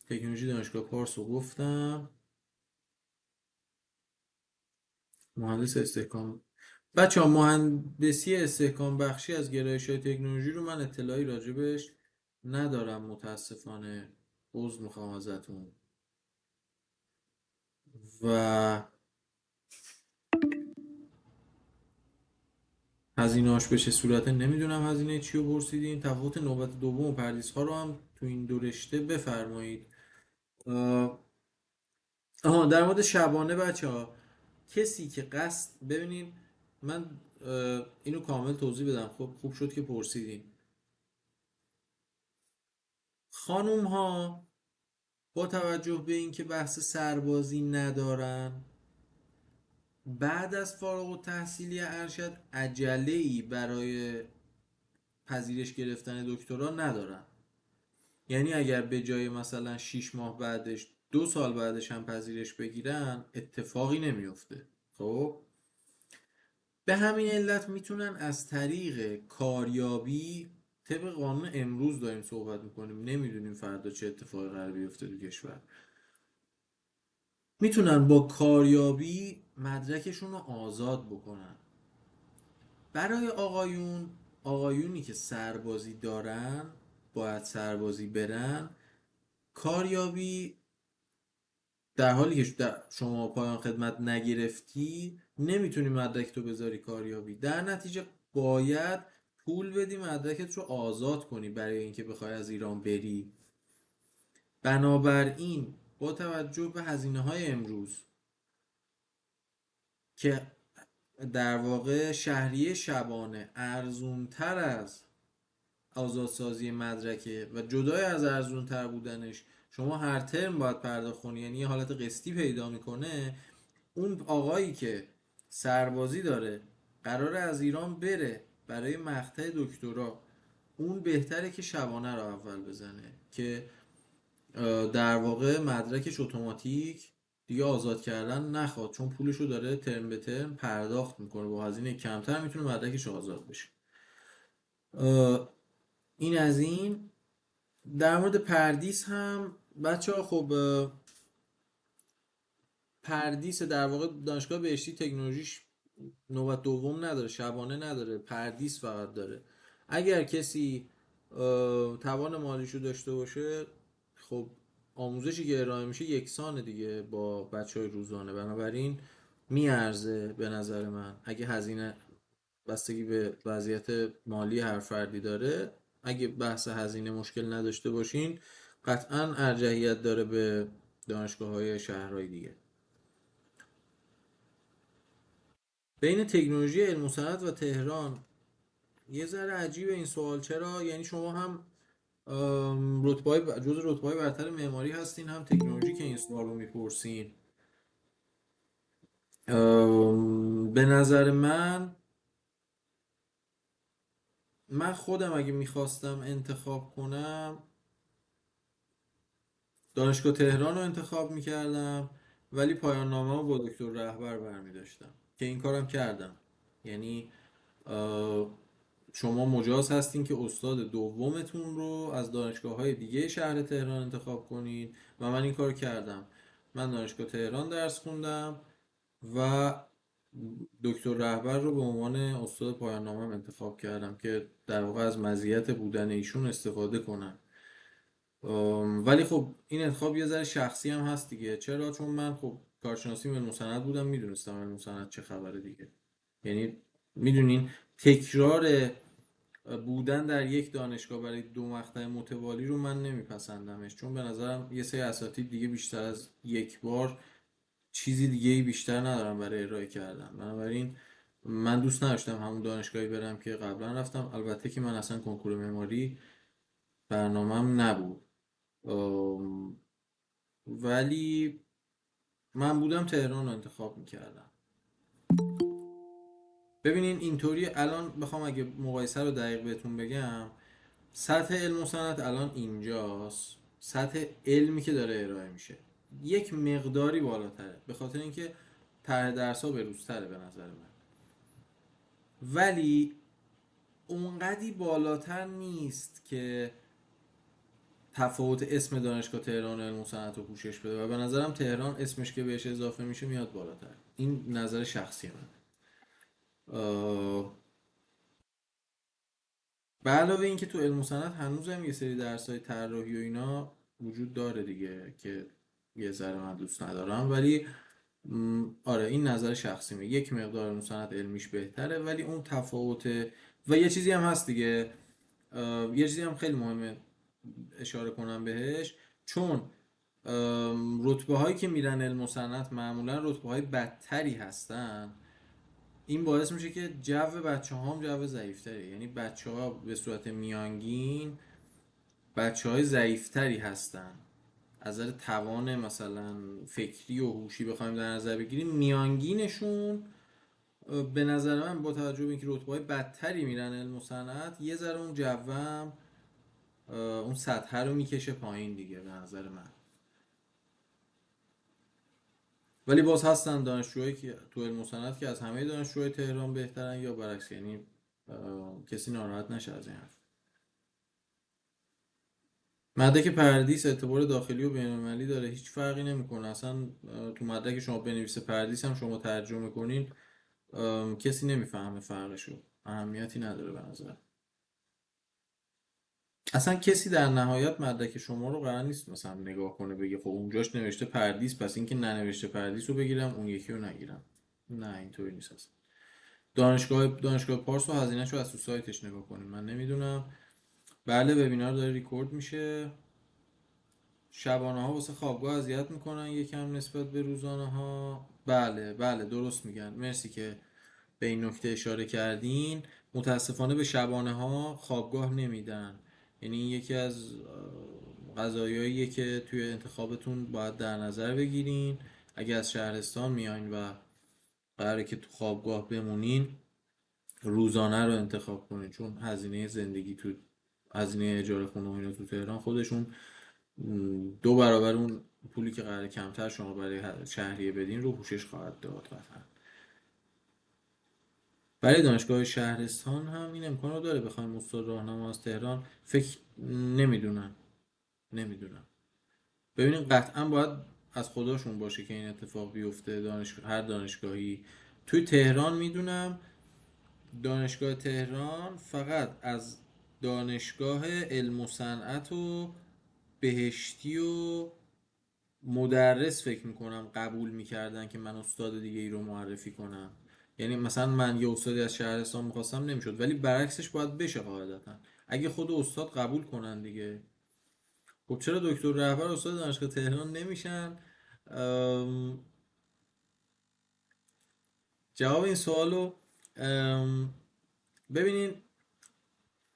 Speaker 1: تکنولوژی دانشگاه پارس رو گفتم. مهندس استحکام، بچه ها مهندسی استحکام بخشی از گرایش های تکنولوژی رو من اطلاعی راجبش ندارم متاسفانه، عذر میخوام ازتون. و هزینه‌اش به چه صورته نمیدونم، هزینه چی رو پرسیدین، تفاوت نوبت دوم و پردیس ها رو هم تو این دو رشته بفرمایید. در مورد شبانه بچه ها، کسی که قصد، ببینین من اینو کامل توضیح بدم، خب خوب شد که پرسیدین. خانوم ها با توجه به اینکه بحث سربازی ندارن، بعد از فارغ التحصیلی ارشد عجله‌ای برای پذیرش گرفتن دکترا ندارن. یعنی اگر به جای مثلا 6 ماه بعدش 2 سال بعدش هم پذیرش بگیرن اتفاقی نمیفته. خب به همین علت میتونن از طریق کاریابی، طبق قانون امروز داریم صحبت میکنیم، نمیدونیم فردا چه اتفاقی قرار بیفته تو کشور، میتونن با کاریابی مدرکشون رو آزاد بکنن. برای آقایونی که سربازی دارن، باید سربازی برن، کاریابی در حالی که شما پایان خدمت نگرفتی نمیتونی مدرک تو بذاری کاریابی، در نتیجه باید پول بدی مدرکت رو آزاد کنی برای اینکه بخوای از ایران بری. بنابراین با توجه به هزینه‌های امروز که در واقع شهریه شبانه ارزونتر از آزادسازی مدرکه و جدای از ارزونتر بودنش شما هر ترم باید پرداخت کنی، یعنی یه حالت قسطی پیدا میکنه. اون آقایی که سربازی داره، قراره از ایران بره برای مقطع دکترا، اون بهتره که شبانه رو اول بزنه که در واقع مدرکش اتوماتیک دیگه آزاد کردن نخواد، چون پولشو داره ترم به ترم پرداخت میکنه، با هزینه کمتر میتونه مدرکش آزاد بشه. این از این. در مورد پردیس هم بچه ها، خب پردیس در واقع دانشگاه بهشتی تکنولوژیش نوبت دوم نداره، شبانه نداره، پردیس فقط داره. اگر کسی توان مالیشو داشته باشه، خب آموزشی که ارائه میشه یکسانه دیگه با بچه های روزانه، بنابراین میارزه به نظر من. اگه هزینه بستگی به وضعیت مالی هر فردی داره، اگه بحث هزینه مشکل نداشته باشین قطعا ارجحیت داره به دانشگاه های شهرهای دیگه. بین تکنولوژی علم و صنعت و تهران، یه ذره عجیبه این سوال. چرا؟ یعنی شما هم جز رتبه‌های برتر معماری هستین، هم تکنولوژی که این سوال رو میپرسین. به نظر من خودم اگه میخواستم انتخاب کنم دانشگاه تهران رو انتخاب میکردم، ولی پایان نامه رو با دکتر رهبر برمی داشتم که این کارم کردم. یعنی شما مجاز هستین که استاد دومتون رو از دانشگاه های دیگه شهر تهران انتخاب کنید و من این کار کردم. من دانشگاه تهران درس خوندم و دکتر رهبر رو به عنوان استاد پایان نامم انتخاب کردم که در واقع از مزیت بودن ایشون استفاده کنم. ولی خب این انتخاب یه ذره شخصی هم هست دیگه. چرا؟ چون من خب کارشناسی علم مستند بودم، میدونستم علم مستند چه خبره دیگه. یعنی میدونین تکرار بودن در یک دانشگاه برای 2 مقطع متوالی رو من نمیپسندمش، چون به نظرم یه سری اساتید دیگه بیشتر از یک بار چیزی دیگه ای بیشتر ندارم برای ارائه کردن. بنابراین من دوست نداشتم همون دانشگاهی برم که قبلا رفتم. البته که من اصلا کنکور معماری برنامه‌م نبود. ولی من بودم تهران رو انتخاب میکردم. ببینین اینطوری الان بخوام اگه مقایسه رو دقیق بهتون بگم، سطح علم و صنعت الان اینجاست، سطح علمی که داره ارائه میشه یک مقداری بالاتره، به خاطر اینکه طرح درس ها بروزتره به نظر من، ولی اونقدی بالاتر نیست که تفاوت اسم دانشگاه تهران و علم و صنعت رو پوشش بده و به نظرم تهران اسمش که بهش اضافه میشه میاد بالاتر. این نظر شخصی من. به علاوه اینکه تو علم و صنعت هنوزم یه سری درسای طراحی و اینا وجود داره دیگه که یه ذره من دوست ندارم، ولی آره این نظر شخصی میگه یک مقدار علم و صنعت علمیش بهتره، ولی اون تفاوته. و یه چیزی هم هست دیگه، یه چیزی هم خیلی مهمه اشاره کنم بهش، چون رتبه هایی که میرن علم و صنعت معمولا رتبه های بدتری هستن، این باعث میشه که جو بچه ها هم جو ضعیفتری، یعنی بچه ها به صورت میانگین بچه های ضعیفتری هستن از نظر توان مثلا فکری و هوشی. بخوایم در نظر بگیریم میانگینشون به نظر من با توجه به اینکه رتبه های بدتری میرن علم و صنعت یه ذره اون جوم اون سطح رو میکشه پایین دیگه به نظر من. ولی باز هستن دانشجوهایی که تو علم و صنعت که از همه دانشجوهای تهران بهترن یا برعکس، یعنی کسی ناراحت نشه از این حرف. مدرک پردیس اعتبار داخلی و بین‌المللی داره، هیچ فرقی نمیکنه اصلا. تو مدرک شما بنویسه پردیس هم شما ترجمه کنین کسی نمیفهمه فرقشو، اهمیتی نداره به نظر. اصلا کسی در نهایت مدرک شما رو قرار نیست مثلا نگاه کنه بگه خب اونجاش نوشته پردیس پس اینکه ننوشته پردیس رو بگیرم اون یکی رو نگیرم. نه اینطوری نیست اصلا. دانشگاه پارس و هزینه‌شو از تو سایتش نگاه کنیم، من نمیدونم. بله وبینار داره ریکورد میشه. شبانه ها واسه خوابگاه اذیت میکنن یکم نسبت به روزانه ها. بله بله درست میگن، مرسی که به این نکته اشاره کردین. متاسفانه به شبانه ها خوابگاه نمیدن، یعنی این یکی از قضایاییه که توی انتخابتون باید در نظر بگیرین. اگه از شهرستان میایین و قراره که تو خوابگاه بمونین روزانه رو انتخاب کنین، چون هزینه زندگی تو هزینه اجاره خونه و اینا تو تهران خودشون 2 برابر اون پولی که قراره کمتر شما برای شهریه بدین رو پوشش خواهد داد قطعا. برای دانشگاه شهرستان هم این امکان رو داره بخوایم استاد راهنما از تهران. فکر نمیدونم. ببینید قطعا باید از خداشون باشه که این اتفاق بیفته. هر دانشگاهی توی تهران میدونم دانشگاه تهران فقط از دانشگاه علم و صنعت و بهشتی و مدرس فکر میکنم قبول میکردن که من استاد دیگه ای رو معرفی کنم. یعنی مثلا من یه استادی از شهرستان میخواستم نمیشد، ولی برعکسش باید بشه قاعدتا اگه خود استاد قبول کنن دیگه. خب چرا دکتر رهبر استاد دانشگاه تهران نمیشن؟ جواب این سوالو ببینین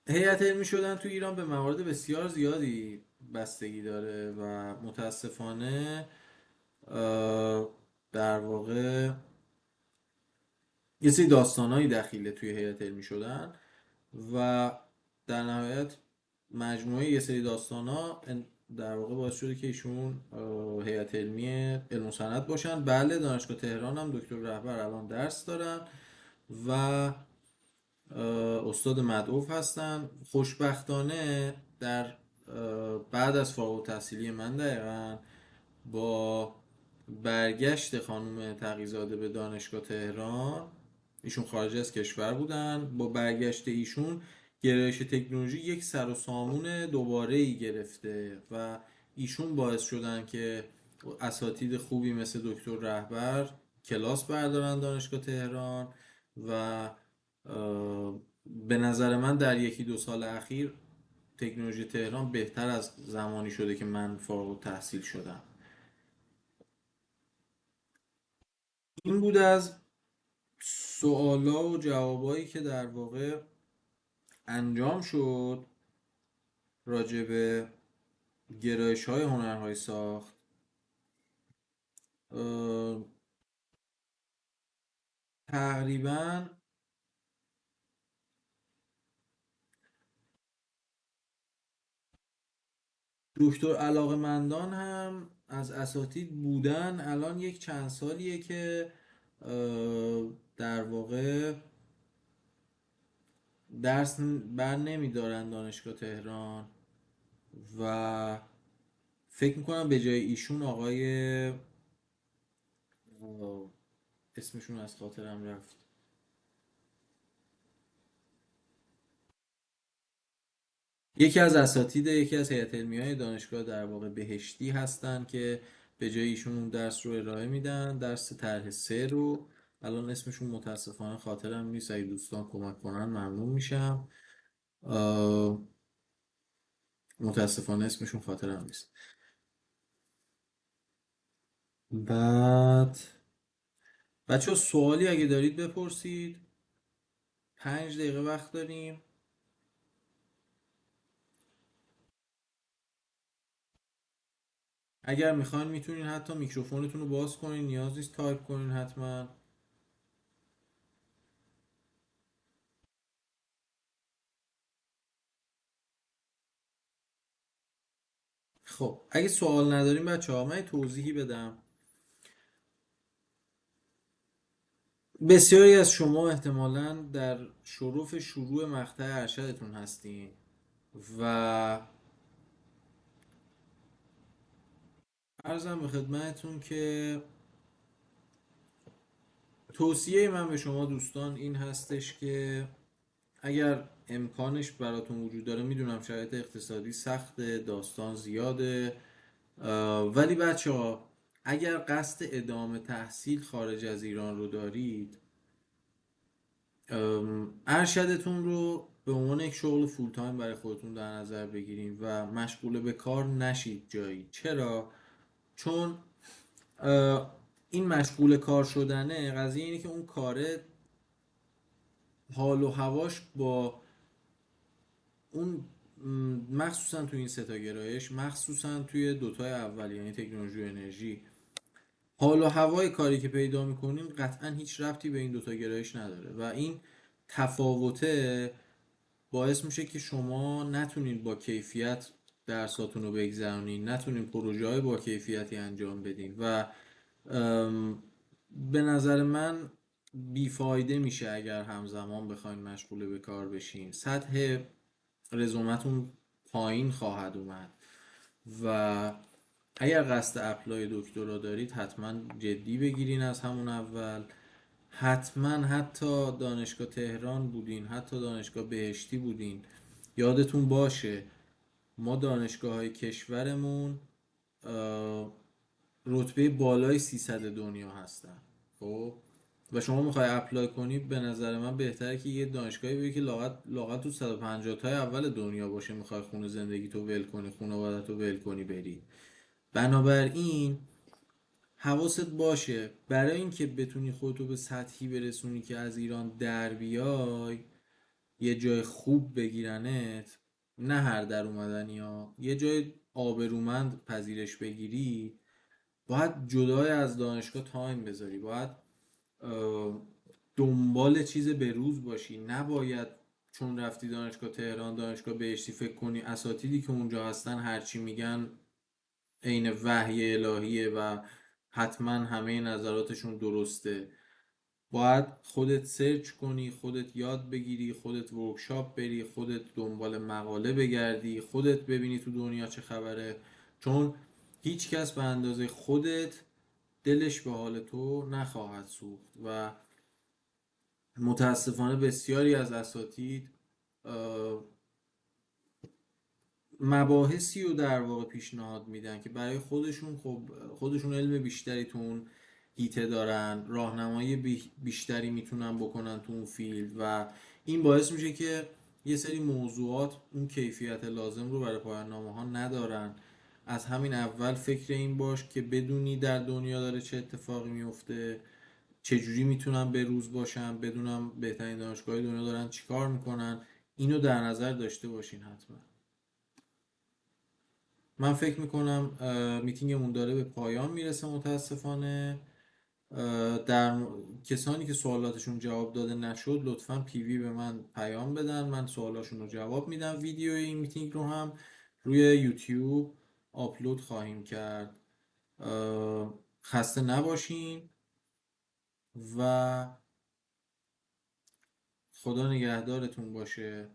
Speaker 1: هیئت علمی شدن تو ایران به موارد بسیار زیادی بستگی داره و متاسفانه در واقع یه سری داستانهایی دخیله توی هیئت علمی شدن و در نهایت مجموعه یه سری داستانها در واقع باعث شده که ایشون هیئت علمی علم و صنعت باشن. بله، دانشگاه تهران هم دکتر رهبر الان درس دارن و استاد مدعو هستن. خوشبختانه در بعد از فارغ التحصیلی من دقیقا با برگشت خانم تقی‌زاده به دانشگاه تهران، ایشون خارج از کشور بودن، با برگشت ایشون گرایش تکنولوژی یک سر و سامون دوباره ای گرفته و ایشون باعث شدن که اساتید خوبی مثل دکتر رهبر کلاس بردارن دانشگاه تهران و به نظر من در یکی دو سال اخیر تکنولوژی تهران بهتر از زمانی شده که من فارغ التحصیل شدم. این بود از سوالا و جوابایی که در واقع انجام شد راجع به گرایش های هنرهای ساخت. تقریبا دکتر علاقمندان هم از اساتید بودن. الان یک چند سالیه که در واقع درس بر نمیدارن دانشگاه تهران و فکر میکنم به جای ایشون آقای اسمشون از خاطرم رفت، یکی از اساتید یکی از هیئت علمی های دانشگاه در واقع بهشتی هستن که به جای ایشون اون درس رو ارائه میدن، درس طرح 3 رو. الان اسمشون متاسفانه خاطرم نیست، اگه دوستان کمک کنن ممنون میشم. متاسفانه اسمشون خاطرم نیست. بعد بچه ها سوالی اگه دارید بپرسید، 5 دقیقه وقت داریم. اگر میخواین میتونین حتی میکروفونتون رو باز کنین، نیاز نیست تایپ کنین حتما. خب اگه سوال نداریم بچه ها، من توضیحی بدم. بسیاری از شما احتمالاً در شروع مقطع ارشدتون هستین و عرضم به خدمتتون که توصیه من به شما دوستان این هستش که اگر امکانش براتون وجود داره، میدونم شرایط اقتصادی سخته، داستان زیاده، ولی بچه ها اگر قصد ادامه تحصیل خارج از ایران رو دارید، ارشدتون رو به عنوان یک شغل فول تایم برای خودتون در نظر بگیریم و مشغول به کار نشید جایی. چرا؟ چون این مشغول کار شدنه قضیه اینه که اون کاره حال و هواش با اون مخصوصا توی این ستا گرایش، مخصوصا توی دوتای اول یعنی تکنولوژی و انرژی، حال و هوای کاری که پیدا میکنین قطعا هیچ ربطی به این دوتا گرایش نداره و این تفاوته باعث میشه که شما نتونین با کیفیت درساتون رو بگذرونین، نتونین پروژه های با کیفیتی انجام بدین و به نظر من بیفایده میشه اگر همزمان بخواین مشغول به کار بشین. سطح رزومتون پایین خواهد اومد و اگر قصد اپلای دکترا دارید حتما جدی بگیرین از همون اول. حتما حتی دانشگاه تهران بودین، حتی دانشگاه بهشتی بودین، یادتون باشه ما دانشگاه های کشورمون رتبه بالای 300 دنیا هستن. خب و شما میخوای اپلای کنی، به نظر من بهتره که یه دانشگاهی بگی که لاغت تو 150 تای اول دنیا باشه. میخوای خونه زندگی تو ول کنی، خانواده تو ول کنی بری. بنابراین حواست باشه برای اینکه بتونی خودتو به سطحی برسونی که از ایران در بیای، یه جای خوب بگیرنت، نه هر در اومدنی ها، یه جای آبرومند پذیرش بگیری، باید جدای از دانشگاه تایم بذاری، باید دنبال چیز بروز باشی، نباید چون رفتی دانشگاه تهران، دانشگاه بهشتی، فکر کنی اساتیدی که اونجا هستن هرچی میگن عین وحی الهیه و حتما همه نظراتشون درسته. باید خودت سرچ کنی، خودت یاد بگیری، خودت ورکشاپ بری، خودت دنبال مقاله بگردی، خودت ببینی تو دنیا چه خبره، چون هیچ کس به اندازه خودت دلش به حال تو نخواهد سوخت. و متاسفانه بسیاری از اساتید مباحثی رو در واقع پیشنهاد میدن که برای خودشون، خب خودشون علم بیشتری تو اون هیته دارن، راهنمایی بیشتری میتونن بکنن تو اون فیلد، و این باعث میشه که یه سری موضوعات اون کیفیت لازم رو برای پایان نامه ها ندارن. از همین اول فکر این باش که بدونی در دنیا داره چه اتفاقی میفته، چجوری میتونم به روز باشم، بدونم بهترین دانشگاه دنیا دارن چیکار میکنن، اینو در نظر داشته باشین حتما. من فکر میکنم میتینگمون داره به پایان میرسه متاسفانه. در کسانی که سوالاتشون جواب داده نشد لطفا پیوی به من پیام بدن، من سوالاشون رو جواب میدم. ویدیو این میتینگ رو هم روی یوتیوب آپلود خواهیم کرد. خسته نباشین و خدا نگهدارتون باشه.